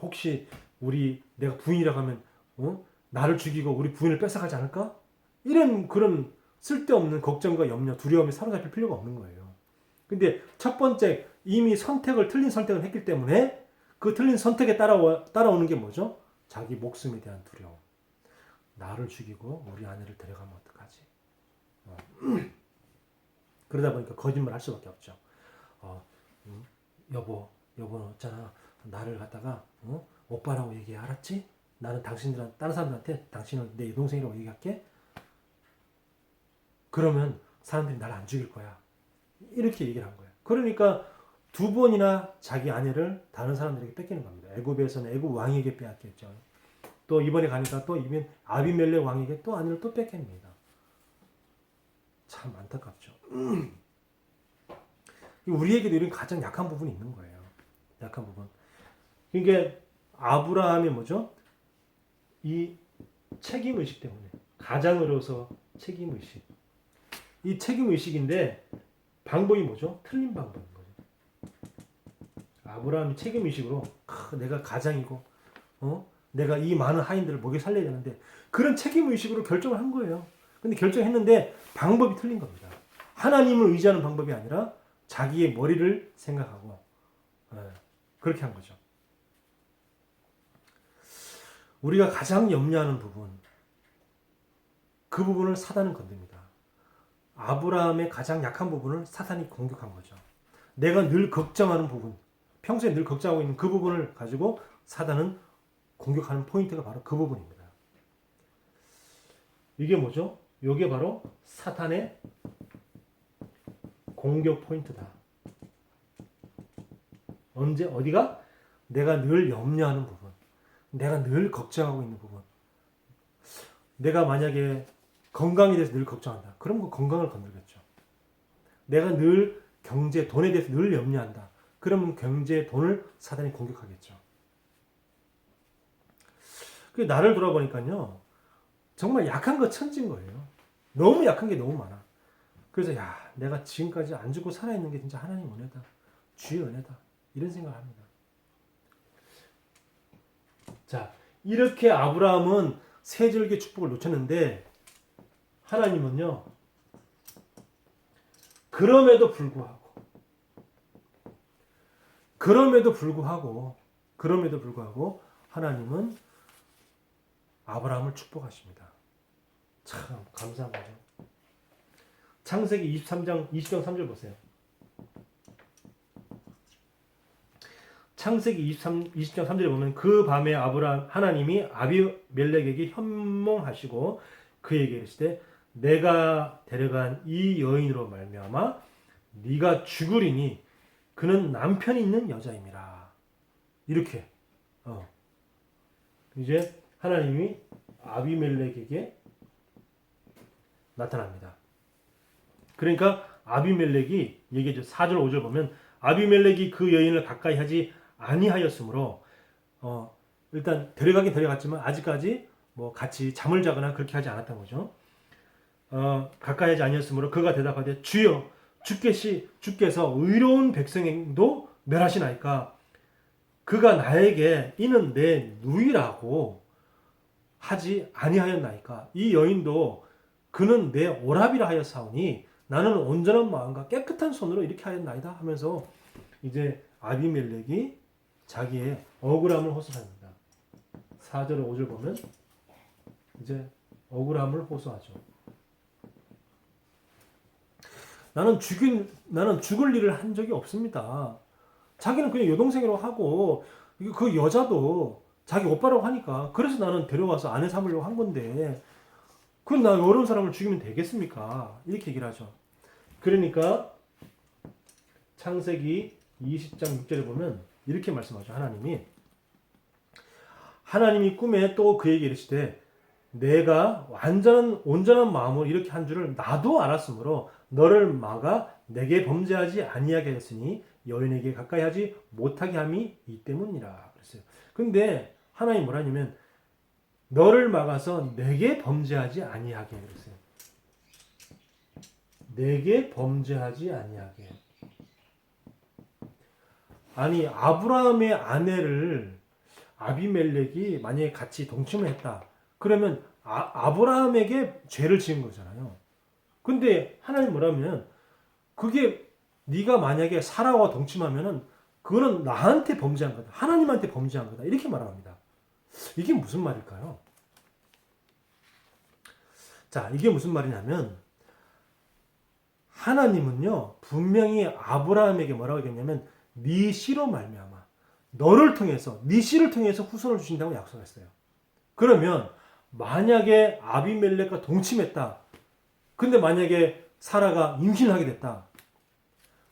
혹시 내가 부인이라고 하면 나를 죽이고 우리 부인을 뺏어가지 않을까? 이런 그런 쓸데없는 걱정과 염려, 두려움에 사로잡힐 필요가 없는 거예요. 근데 첫 번째 이미 틀린 선택을 했기 때문에 그 틀린 선택에 따라오는 게 뭐죠? 자기 목숨에 대한 두려움. 나를 죽이고 우리 아내를 데려가면 어떡하지? 그러다 보니까 거짓말 할 수밖에 없죠. 여보 있잖아. 나를 갖다가 오빠라고 얘기해. 알았지? 나는 다른 사람들한테 당신은 내 여동생이라고 얘기할게. 그러면 사람들이 나를 안 죽일 거야. 이렇게 얘기를 한 거예요. 그러니까 두 번이나 자기 아내를 다른 사람들에게 뺏기는 겁니다. 애굽에서는 애굽 왕에게 빼앗겼죠. 또 이번에 가니까 또 이번 아비멜렉 왕에게 또 아내를 또 뺏깁니다. 참 안타깝죠. 우리에게도 이런 가장 약한 부분이 있는 거예요. 약한 부분. 그러니까 아브라함이 뭐죠? 이 책임의식 때문에 가장으로서 책임의식. 이 책임의식인데 방법이 뭐죠? 틀린 방법인 거죠. 아브라함이 책임의식으로 내가 가장이고 내가 이 많은 하인들을 먹여 살려야 되는데 그런 책임의식으로 결정을 한 거예요. 근데 결정했는데 방법이 틀린 겁니다. 하나님을 의지하는 방법이 아니라 자기의 머리를 생각하고 그렇게 한 거죠. 우리가 가장 염려하는 부분, 그 부분을 사단은 건듭니다. 아브라함의 가장 약한 부분을 사탄이 공격한 거죠. 내가 늘 걱정하는 부분, 평소에 늘 걱정하고 있는 그 부분을 가지고 사단은 공격하는 포인트가 바로 그 부분입니다. 이게 뭐죠? 이게 바로 사탄의 공격 포인트다. 어디가? 내가 늘 염려하는 부분, 내가 늘 걱정하고 있는 부분. 내가 만약에 건강에 대해서 늘 걱정한다. 그럼 그 건강을 건들겠죠. 내가 늘 경제, 돈에 대해서 늘 염려한다. 그러면 경제, 돈을 사단이 공격하겠죠. 나를 돌아보니까요. 정말 약한 거 천지인 거예요. 너무 약한 게 너무 많아. 그래서 내가 지금까지 안 죽고 살아있는 게 진짜 하나님 은혜다. 주의 은혜다. 이런 생각을 합니다. 자, 이렇게 아브라함은 세 절기의 축복을 놓쳤는데 하나님은요. 그럼에도 불구하고 하나님은 아브라함을 축복하십니다. 참 감사한 거죠. 창세기 23장 20장 3절 보세요. 창세기 20장 3절에 보면 그 밤에 하나님이 아비멜렉에게 현몽하시고 그에게 이르시되 내가 데려간 이 여인으로 말미암아 네가 죽으리니 그는 남편이 있는 여자임이라. 이렇게 이제 하나님이 아비멜렉에게 나타납니다. 그러니까 아비멜렉이 얘기해줘. 4절 5절 보면 아비멜렉이 그 여인을 가까이 하지 아니하였으므로 일단 데려가긴 데려갔지만 아직까지 뭐 같이 잠을 자거나 그렇게 하지 않았던 거죠. 가까이 하지 아니었으므로 그가 대답하되 주여 주께서 의로운 백성도 멸하시나이까 그가 나에게 이는 내 누이라고 하지 아니하였나이까 이 여인도 그는 내 오랍이라 하였사오니 나는 온전한 마음과 깨끗한 손으로 이렇게 하였나이다 하면서 이제 아비멜렉이 자기의 억울함을 호소합니다. 4절 5절 보면 이제 억울함을 호소하죠. 나는 죽을 일을 한 적이 없습니다. 자기는 그냥 여동생이라고 하고 그 여자도 자기 오빠라고 하니까 그래서 나는 데려와서 아내 삼으려고 한 건데 그럼 나 여러 사람을 죽이면 되겠습니까? 이렇게 얘기를 하죠. 그러니까 창세기 20장 6절에 보면 이렇게 말씀하죠. 하나님이 꿈에 또 그에게 이르시되 내가 온전한 마음으로 이렇게 한 줄을 나도 알았으므로 너를 막아 내게 범죄하지 아니하게 하였으니 여인에게 가까이 하지 못하게 함이 이 때문이라 그랬어요. 근데 하나님 뭐라 하냐면 너를 막아서 내게 범죄하지 아니하게 그랬어요. 내게 범죄하지 아니하게. 아니 아브라함의 아내를 아비멜렉이 만약에 같이 동침을 했다. 그러면 아브라함에게 죄를 지은 거잖아요. 근데 하나님 뭐라면 그게 네가 만약에 사라와 동침하면은 그거는 나한테 범죄한 거다. 하나님한테 범죄한 거다. 이렇게 말합니다. 이게 무슨 말일까요? 자, 이게 무슨 말이냐면 하나님은요 분명히 아브라함에게 뭐라고 얘기했냐면 네 씨로 말미암아 너를 통해서 네 씨를 통해서 후손을 주신다고 약속했어요. 그러면 만약에 아비멜렉과 동침했다. 근데 만약에 사라가 임신을 하게 됐다.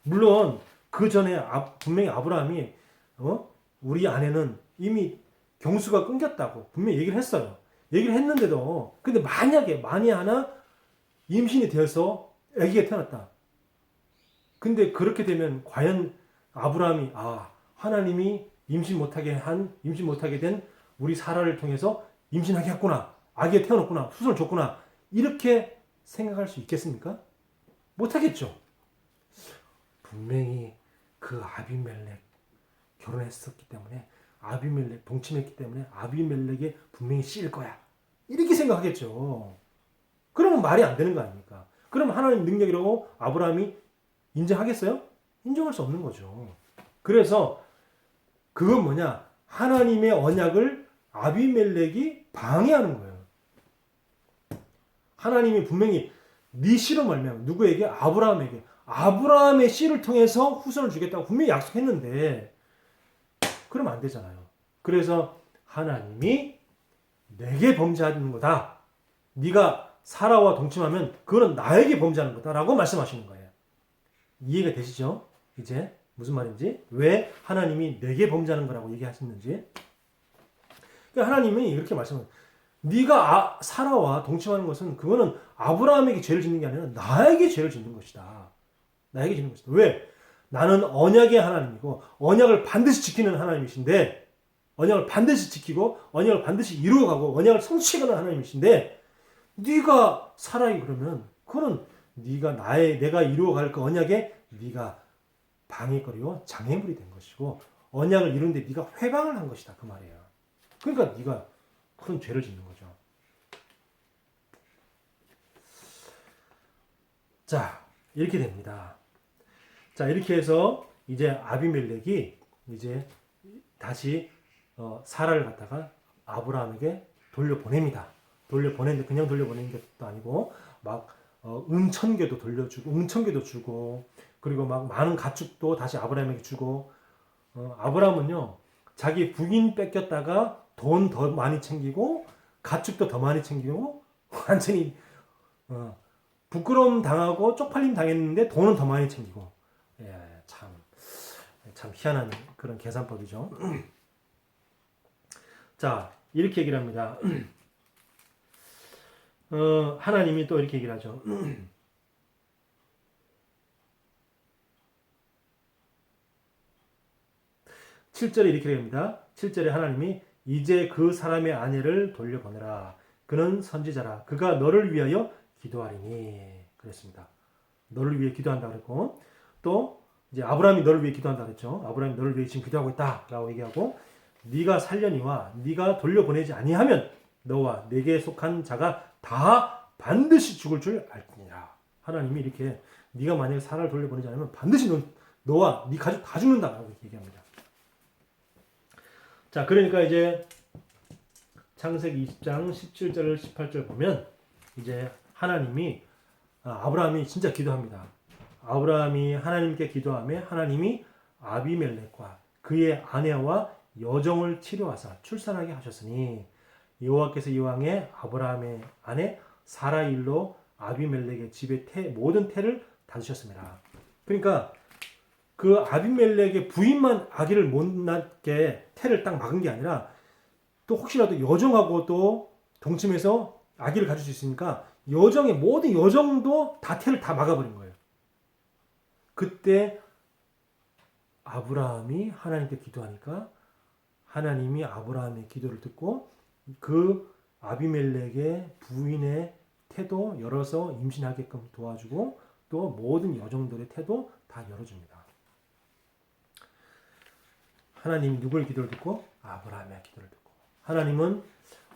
물론 그 전에 분명히 아브라함이 우리 아내는 이미 경수가 끊겼다고 분명히 얘기를 했어요. 얘기를 했는데도 근데 만약에 하나 임신이 되어서 아기가 태어났다. 근데 그렇게 되면 과연 아브라함이 하나님이 임신 못하게 된 우리 사라를 통해서 임신하게 했구나. 아기가 태어났구나. 후손을 줬구나. 이렇게 생각할 수 있겠습니까? 못하겠죠. 분명히 그 아비멜렉 결혼했었기 때문에 아비멜렉 동침했기 때문에 아비멜렉에 분명히 씌일 거야. 이렇게 생각하겠죠. 그러면 말이 안 되는 거 아닙니까? 그럼 하나님 능력이라고 아브라함이 인정하겠어요? 인정할 수 없는 거죠. 그래서 그건 뭐냐? 하나님의 언약을 아비멜렉이 방해하는 거예요. 하나님이 분명히 네 씨로 말미암아 누구에게? 아브라함의 씨를 통해서 후손을 주겠다고 분명히 약속했는데 그러면 안 되잖아요. 그래서 하나님이 내게 범죄하는 거다. 네가 사라와 동침하면 그거는 나에게 범죄하는 거다라고 말씀하시는 거예요. 이해가 되시죠? 이제 무슨 말인지 왜 하나님이 내게 범죄하는 거라고 얘기하셨는지. 그러니까 하나님이 이렇게 말씀해요. 네가 사라와 동침하는 것은 그거는 아브라함에게 죄를 짓는 게 아니라 나에게 죄를 짓는 것이다. 나에게 짓는 것이다. 왜? 나는 언약의 하나님이고 언약을 반드시 지키는 하나님이신데 언약을 반드시 지키고 언약을 반드시 이루어가고 언약을 성취하는 하나님이신데 네가 사라이 그러면 그거는 내가 이루어갈 그 언약에 네가 방해거리고 장애물이 된 것이고 언약을 이루는데 네가 회방을 한 것이다 그 말이에요. 그러니까 네가 큰 죄를 짓는 거죠. 자, 이렇게 됩니다. 자, 이렇게 해서 이제 아비멜렉이 이제 다시 사라를 갖다가 아브라함에게 돌려보냅니다. 돌려보냈는데 그냥 돌려보내는 것도 아니고 막 은천개도 돌려주고 은천개도 주고 그리고 막 많은 가축도 다시 아브라함에게 주고 아브라함은요 자기 부인 뺏겼다가 돈 더 많이 챙기고 가축도 더 많이 챙기고 완전히 부끄러움 당하고 쪽팔림 당했는데 돈은 더 많이 챙기고 참 희한한 그런 계산법이죠. 자, 이렇게 얘기를 합니다. 하나님이 또 이렇게 얘기를 하죠. 7절에 이렇게 얘기합니다. 7절에 하나님이 이제 그 사람의 아내를 돌려보내라. 그는 선지자라. 그가 너를 위하여 기도하리니. 그랬습니다. 너를 위해 기도한다 그랬고 또 이제 아브라함이 너를 위해 기도한다 그랬죠. 아브라함이 너를 위해 지금 기도하고 있다라고 얘기하고 네가 살려니와 네가 돌려보내지 아니하면 너와 내게 속한 자가 다 반드시 죽을 줄 알지니라. 하나님이 이렇게 네가 만약에 사라를 돌려보내지 않으면 반드시 너와 네 가족 다 죽는다라고 얘기합니다. 자, 그러니까 이제 창세기 20장 17절 18절 보면 이제 하나님이 아브라함이 진짜 기도합니다. 아브라함이 하나님께 기도하며 하나님이 아비멜렉과 그의 아내와 여종을 치료하사 출산하게 하셨으니 여호와께서 이왕에 아브라함의 아내 사라의 일로 아비멜렉의 집의 모든 태를 닫으셨습니다. 그러니까 그 아비멜렉의 부인만 아기를 못 낳게 태를 딱 막은 게 아니라 또 혹시라도 여종하고 또 동침해서 아기를 가질 수 있으니까 여종의 모든 여종도 다 태를 다 막아버린 거예요. 그때 아브라함이 하나님께 기도하니까 하나님이 아브라함의 기도를 듣고 그 아비멜렉의 부인의 태도 열어서 임신하게끔 도와주고 또 모든 여종들의 태도 다 열어줍니다. 하나님이 누구의 기도를 듣고? 아브라함의 기도를 듣고. 하나님은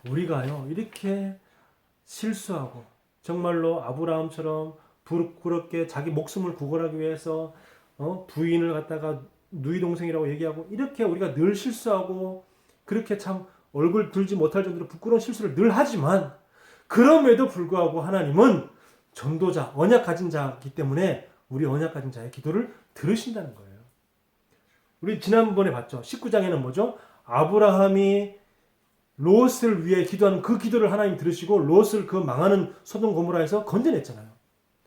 우리가요 이렇게 실수하고 정말로 아브라함처럼 부끄럽게 자기 목숨을 구걸하기 위해서 부인을 갖다가 누이 동생이라고 얘기하고 이렇게 우리가 늘 실수하고 그렇게 참 얼굴 들지 못할 정도로 부끄러운 실수를 늘 하지만 그럼에도 불구하고 하나님은 전도자, 언약 가진 자이기 때문에 우리 언약 가진 자의 기도를 들으신다는 거예요. 우리 지난번에 봤죠. 19장에는 뭐죠? 아브라함이 롯을 위해 기도하는 그 기도를 하나님 들으시고 롯을 그 망하는 소돔 고모라에서 건져냈잖아요.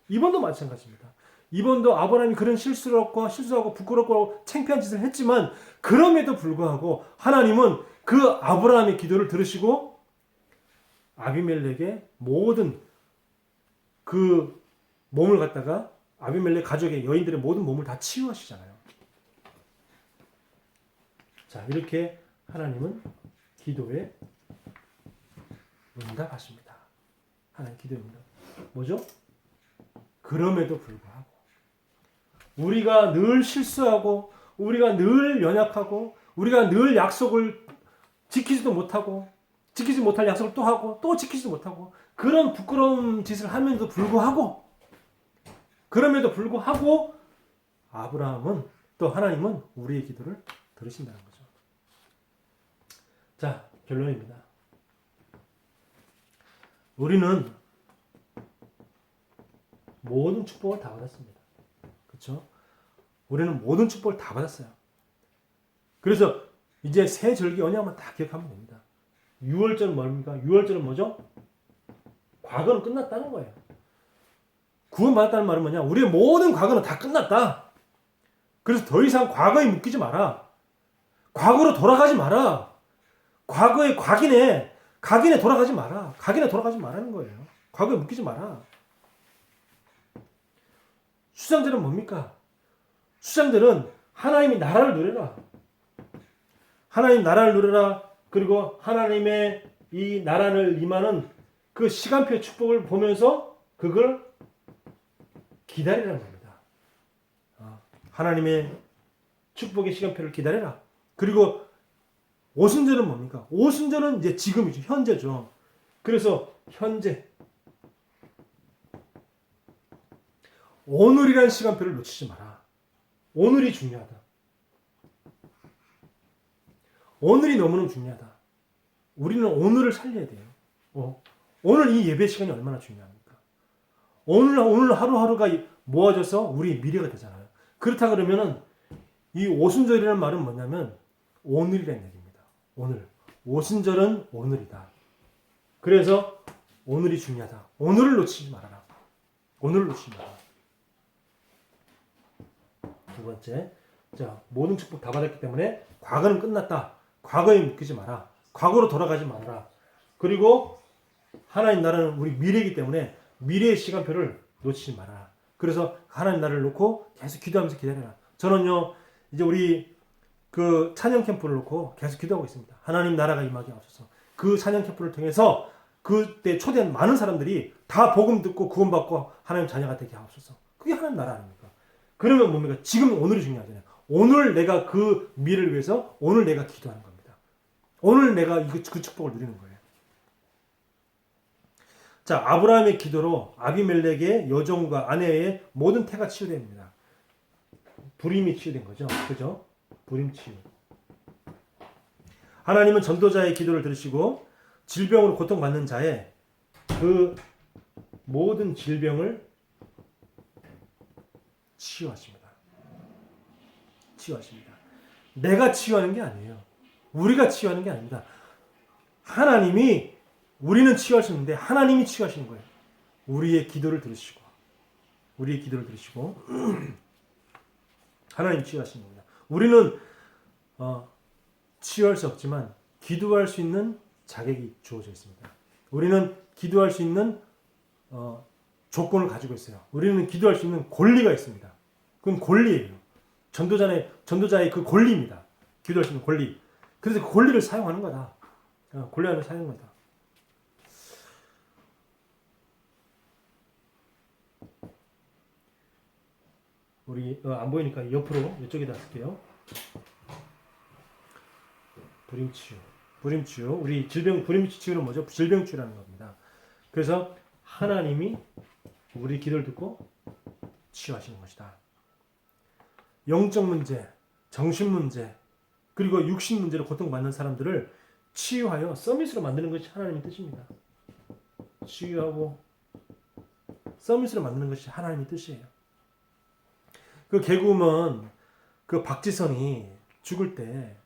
이번도 마찬가지입니다. 이번도 아브라함이 그런 실수하고 부끄럽고 창피한 짓을 했지만 그럼에도 불구하고 하나님은 그 아브라함의 기도를 들으시고 아비멜렉의 모든 그 몸을 갖다가 아비멜렉 가족의 여인들의 모든 몸을 다 치유하시잖아요. 자, 이렇게 하나님은 기도에 응답하십니다. 하나님 기도에 응답. 뭐죠? 그럼에도 불구하고 우리가 늘 실수하고 우리가 늘 연약하고 우리가 늘 약속을 지키지도 못하고 지키지 못할 약속을 또 하고 또 지키지도 못하고 그런 부끄러운 짓을 하면서도 불구하고 그럼에도 불구하고 아브라함은 또 하나님은 우리의 기도를 들으신다는 거죠. 자, 결론입니다. 우리는 모든 축복을 다 받았습니다. 그렇죠? 우리는 모든 축복을 다 받았어요. 그래서 이제 새 절기 언약만 다 기억하면 됩니다. 6월절은 뭡니까? 6월절은 뭐죠? 과거는 끝났다는 거예요. 구원받았다는 말은 뭐냐? 우리의 모든 과거는 다 끝났다. 그래서 더 이상 과거에 묶이지 마라. 과거로 돌아가지 마라. 과거의 각인에 돌아가지 마라. 각인에 돌아가지 말라는 거예요. 과거에 묶이지 마라. 수장들은 뭡니까? 수장들은 하나님의 나라를 누려라. 하나님 나라를 누려라. 그리고 하나님의 이 나라를 임하는 그 시간표의 축복을 보면서 그걸 기다리라는 겁니다. 하나님의 축복의 시간표를 기다려라. 그리고 오순절은 뭡니까? 오순절은 이제 지금이죠. 현재죠. 그래서 현재 오늘이라는 시간표를 놓치지 마라. 오늘이 중요하다. 오늘이 너무너무 중요하다. 우리는 오늘을 살려야 돼요. 오늘 이 예배 시간이 얼마나 중요합니까? 오늘 하루하루가 모아져서 우리의 미래가 되잖아요. 그렇다 그러면은 이 오순절이라는 말은 뭐냐면 오늘이라는 얘기입니다. 오늘. 오순절은 오늘이다. 그래서 오늘이 중요하다. 오늘을 놓치지 말아라. 오늘을 놓치지 말아라. 두 번째, 자, 모든 축복 다 받았기 때문에 과거는 끝났다. 과거에 묶이지 마라. 과거로 돌아가지 말아라. 그리고 하나님 나라는 우리 미래이기 때문에 미래의 시간표를 놓치지 마라. 그래서 하나님 나라를 놓고 계속 기도하면서 기다려라. 저는요, 이제 우리 그 찬양 캠프를 놓고 계속 기도하고 있습니다. 하나님 나라가 임하게 하소서. 그 찬양 캠프를 통해서 그때 초대한 많은 사람들이 다 복음 듣고 구원받고 하나님 자녀가 되게 하옵소서. 그게 하나님 나라 아닙니까? 그러면 뭡니까? 지금 오늘이 중요하잖아요. 오늘 내가 그 미래를 위해서 오늘 내가 기도하는 겁니다. 오늘 내가 그 축복을 누리는 거예요. 자, 아브라함의 기도로 아비멜렉의 여종과 아내의 모든 태가 치유됩니다. 불임이 치유된 거죠. 그죠? 불임 치유. 하나님은 전도자의 기도를 들으시고 질병으로 고통받는 자의 그 모든 질병을 치유하십니다. 치유하십니다. 내가 치유하는 게 아니에요. 우리가 치유하는 게 아닙니다. 하나님이 우리는 치유할 수 있는데 하나님이 치유하시는 거예요. 우리의 기도를 들으시고 하나님 치유하시는 겁니다. 우리는 치유할 수 없지만 기도할 수 있는 자격이 주어져 있습니다. 우리는 기도할 수 있는 조건을 가지고 있어요. 우리는 기도할 수 있는 권리가 있습니다. 그건 권리예요. 전도자의 그 권리입니다. 기도할 수 있는 권리. 그래서 그 권리를 사용하는 거다. 권리를 사용하는 거다. 우리 안 보이니까 옆으로 이쪽에다 쓸게요. 불임치유. 우리 불임치유는 뭐죠? 질병치유라는 겁니다. 그래서 하나님이 우리 기도를 듣고 치유하시는 것이다. 영적 문제, 정신 문제, 그리고 육신 문제로 고통받는 사람들을 치유하여 서밋으로 만드는 것이 하나님의 뜻입니다. 치유하고 서밋으로 만드는 것이 하나님의 뜻이에요. 그 개그우먼 그 박지선이 죽을 때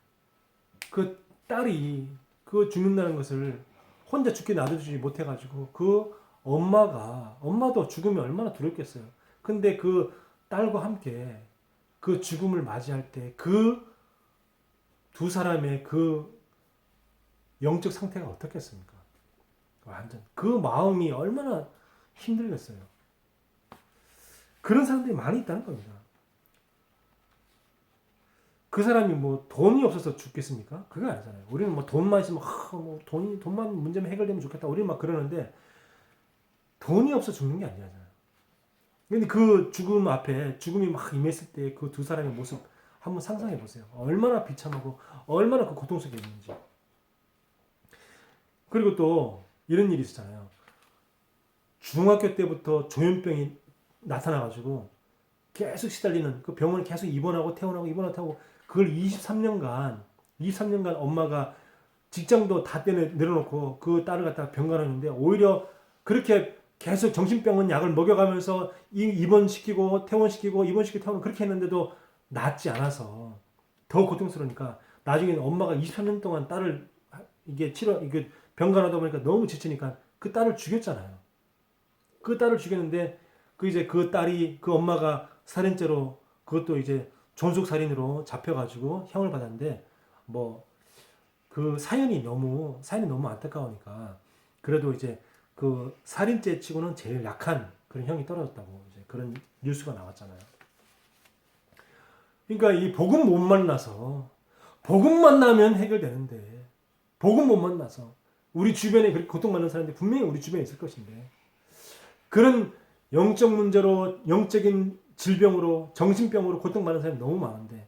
그 딸이 그 죽는다는 것을 혼자 죽게 놔두지 못해가지고 그 엄마도 죽으면 얼마나 두렵겠어요. 근데 그 딸과 함께 그 죽음을 맞이할 때 그 두 사람의 그 영적 상태가 어떻겠습니까? 완전 그 마음이 얼마나 힘들겠어요. 그런 사람들이 많이 있다는 겁니다. 그 사람이 뭐 돈이 없어서 죽겠습니까? 그거 아니잖아요. 우리는 뭐 돈만 있으면 돈만 문제만 해결되면 좋겠다. 우리는 막 그러는데 돈이 없어 죽는 게 아니잖아요. 근데 그 죽음 앞에 죽음이 막 임했을 때 그 두 사람의 모습 한번 상상해 보세요. 얼마나 비참하고 얼마나 그 고통 속에 있는지. 그리고 또 이런 일이 있었잖아요. 중학교 때부터 조현병이 나타나가지고 계속 시달리는 그 병원에 계속 입원하고 퇴원하고 그걸 23년간 엄마가 직장도 다 내려놓고 그 딸을 갖다가 병간하는데 오히려 그렇게 계속 정신병원 약을 먹여가면서 입원시키고 퇴원시키고 퇴원 그렇게 했는데도 낫지 않아서 더 고통스러우니까 나중에 엄마가 23년 동안 딸을 이게 병간하다 보니까 너무 지치니까 그 딸을 죽였잖아요. 그 딸을 죽였는데 그 딸이 그 엄마가 살인죄로 그것도 이제 존속살인으로 잡혀가지고 형을 받았는데 뭐 그 사연이 너무 안타까우니까 그래도 이제 그 살인죄 치고는 제일 약한 그런 형이 떨어졌다고 이제 그런 뉴스가 나왔잖아요. 그러니까 이 복음 못 만나서 복음 만나면 해결되는데 복음 못 만나서 우리 주변에 그렇게 고통받는 사람들이 분명히 우리 주변에 있을 것인데 그런 영적 문제로 영적인 질병으로 정신병으로 고통받는 사람이 너무 많은데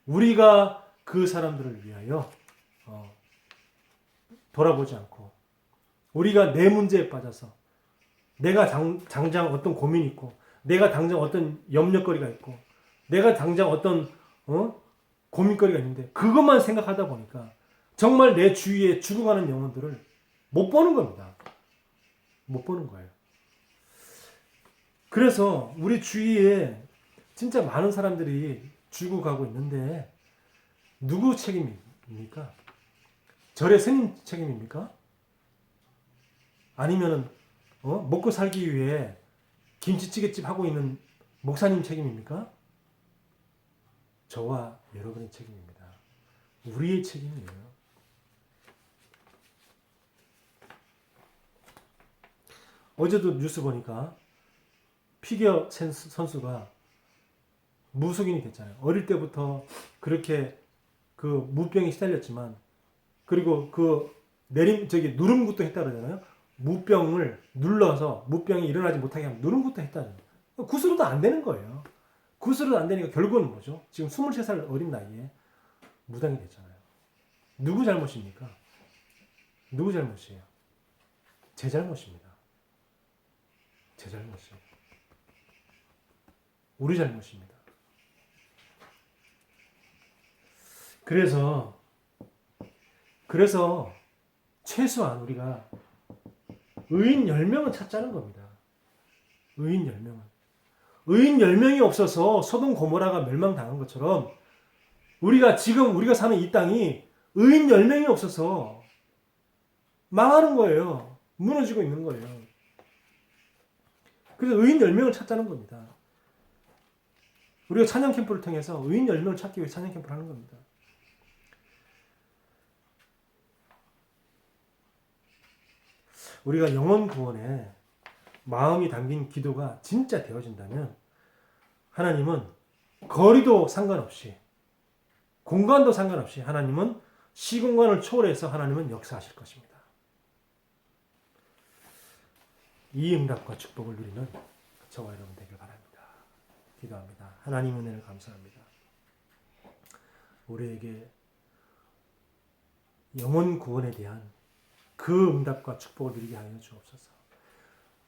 우리가 그 사람들을 위하여 돌아보지 않고 우리가 내 문제에 빠져서 내가 당장 어떤 고민이 있고 내가 당장 어떤 염려거리가 있고 내가 당장 어떤 고민거리가 있는데 그것만 생각하다 보니까 정말 내 주위에 죽어가는 영혼들을 못 보는 겁니다. 못 보는 거예요. 그래서 우리 주위에 진짜 많은 사람들이 죽어가고 있는데 누구 책임입니까? 절의 스님 책임입니까? 아니면은 먹고 살기 위해 김치찌개집 하고 있는 목사님 책임입니까? 저와 여러분의 책임입니다. 우리의 책임이에요. 어제도 뉴스 보니까 피겨 선수가 무속인이 됐잖아요. 어릴 때부터 그렇게 그 무병에 시달렸지만 그리고 그 누름굿도 했다 그러잖아요. 무병을 눌러서 무병이 일어나지 못하게 하면 누름굿도 했다는 거예요. 구스로도 안 되는 거예요. 구스로도 안 되니까 결국은 뭐죠? 지금 23살 어린 나이에 무당이 됐잖아요. 누구 잘못입니까? 누구 잘못이에요? 제 잘못입니다. 제 잘못이에요. 우리 잘못입니다. 그래서 최소한 우리가 의인 10명은 찾자는 겁니다. 의인 10명은. 의인 10명이 없어서 소돔 고모라가 멸망당한 것처럼 우리가 사는 이 땅이 의인 10명이 없어서 망하는 거예요. 무너지고 있는 거예요. 그래서 의인 10명을 찾자는 겁니다. 우리가 찬양 캠프를 통해서 의인 10명을 찾기 위해 찬양 캠프를 하는 겁니다. 우리가 영혼 구원에 마음이 담긴 기도가 진짜 되어진다면 하나님은 거리도 상관없이 공간도 상관없이 하나님은 시공간을 초월해서 하나님은 역사하실 것입니다. 이 응답과 축복을 누리는 저와 여러분 되길 바랍니다. 기도합니다. 하나님 은혜를 감사합니다. 우리에게 영혼 구원에 대한 그 응답과 축복을 누리게 하여 주옵소서.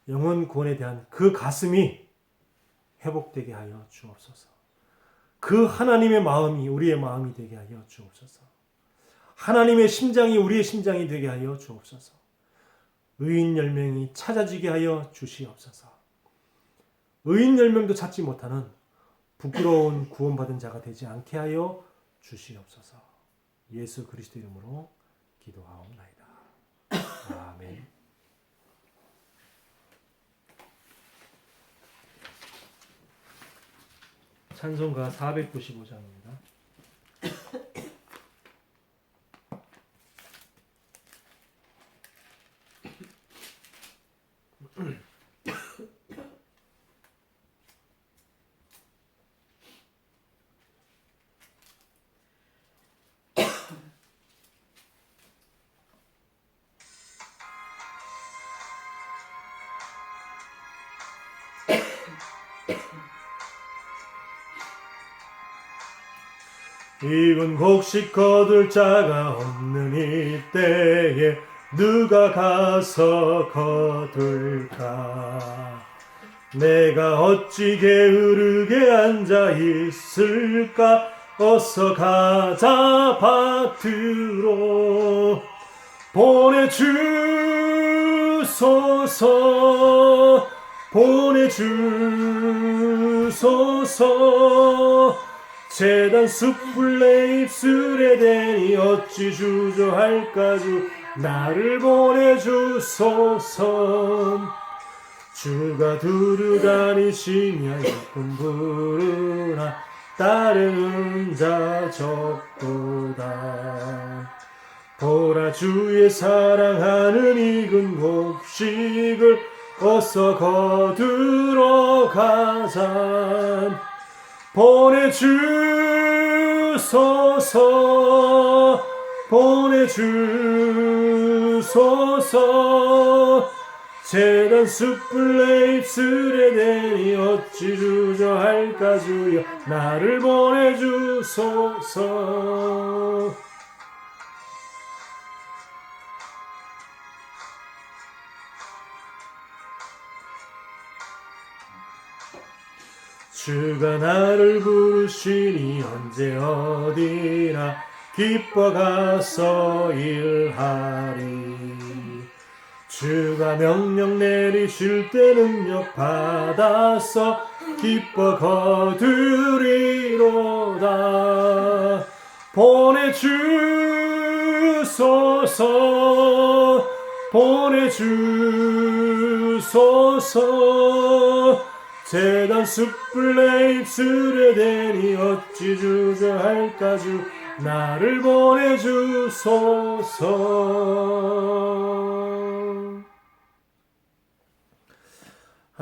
영혼 구원에 대한 그 가슴이 회복되게 하여 주옵소서. 그 하나님의 마음이 우리의 마음이 되게 하여 주옵소서. 하나님의 심장이 우리의 심장이 되게 하여 주옵소서. 의인 10명이 찾아지게 하여 주시옵소서. 의인 10명도 찾지 못하는 부끄러운 구원받은 자가 되지 않게 하여 주시옵소서. 예수 그리스도 이름으로 기도하옵나이다. 아멘. 찬송가 495장입니다. 이군 곡식 거둘 자가 없는 이때에 누가 가서 거둘까? 내가 어찌 게으르게 앉아 있을까? 어서 가자 밭으로 보내주소서 재단 숯불 내 입술에 대니 어찌 주저할까? 주 나를 보내주소서. 주가 두루 다니시며 일꾼 부르나 따르는 자 적도다. 보라 주의 사랑하는 익은 곡식을 어서 거두러 가자. 보내주소서 재단 숯불에 입술에 대니 어찌 주저할까 주여 나를 보내주소서. 주가 나를 부르시니 언제 어디나 기뻐 가서 일하리. 주가 명령 내리실 때 능력 받아서 기뻐 거두리로다. 보내주소서 보내주소서. 재단 숯불에 입술에 대니 어찌 주저할까 주 나를 보내주소서.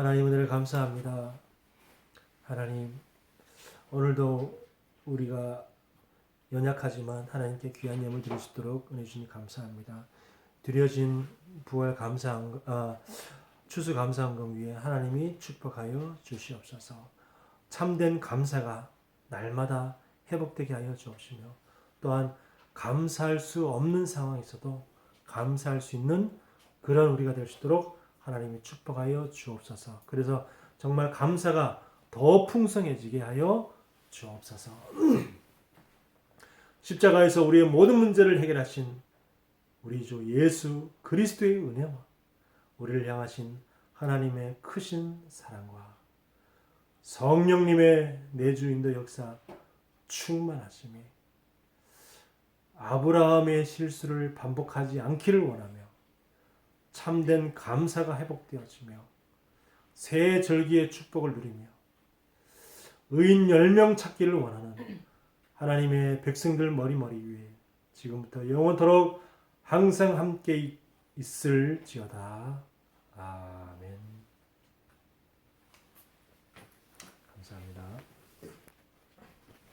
하나님 은혜를 감사합니다. 하나님 오늘도 우리가 연약하지만 하나님께 귀한 예물 드릴 수 있도록 은혜 주시니 감사합니다. 드려진 부활 추수 감사헌금 위에 하나님이 축복하여 주시옵소서. 참된 감사가 날마다 회복되게 하여 주옵시며 또한 감사할 수 없는 상황에서도 감사할 수 있는 그런 우리가 될 수 있도록 하나님이 축복하여 주옵소서. 그래서 정말 감사가 더 풍성해지게 하여 주옵소서. 십자가에서 우리의 모든 문제를 해결하신 우리 주 예수 그리스도의 은혜와 우리를 향하신 하나님의 크신 사랑과 성령님의 내주인도 역사 충만하심이 아브라함의 실수를 반복하지 않기를 원하며 참된 감사가 회복되어지며 새 절기의 축복을 누리며 의인 10명 찾기를 원하는 하나님의 백성들 머리머리 위에 지금부터 영원토록 항상 함께 있을지어다. 아멘.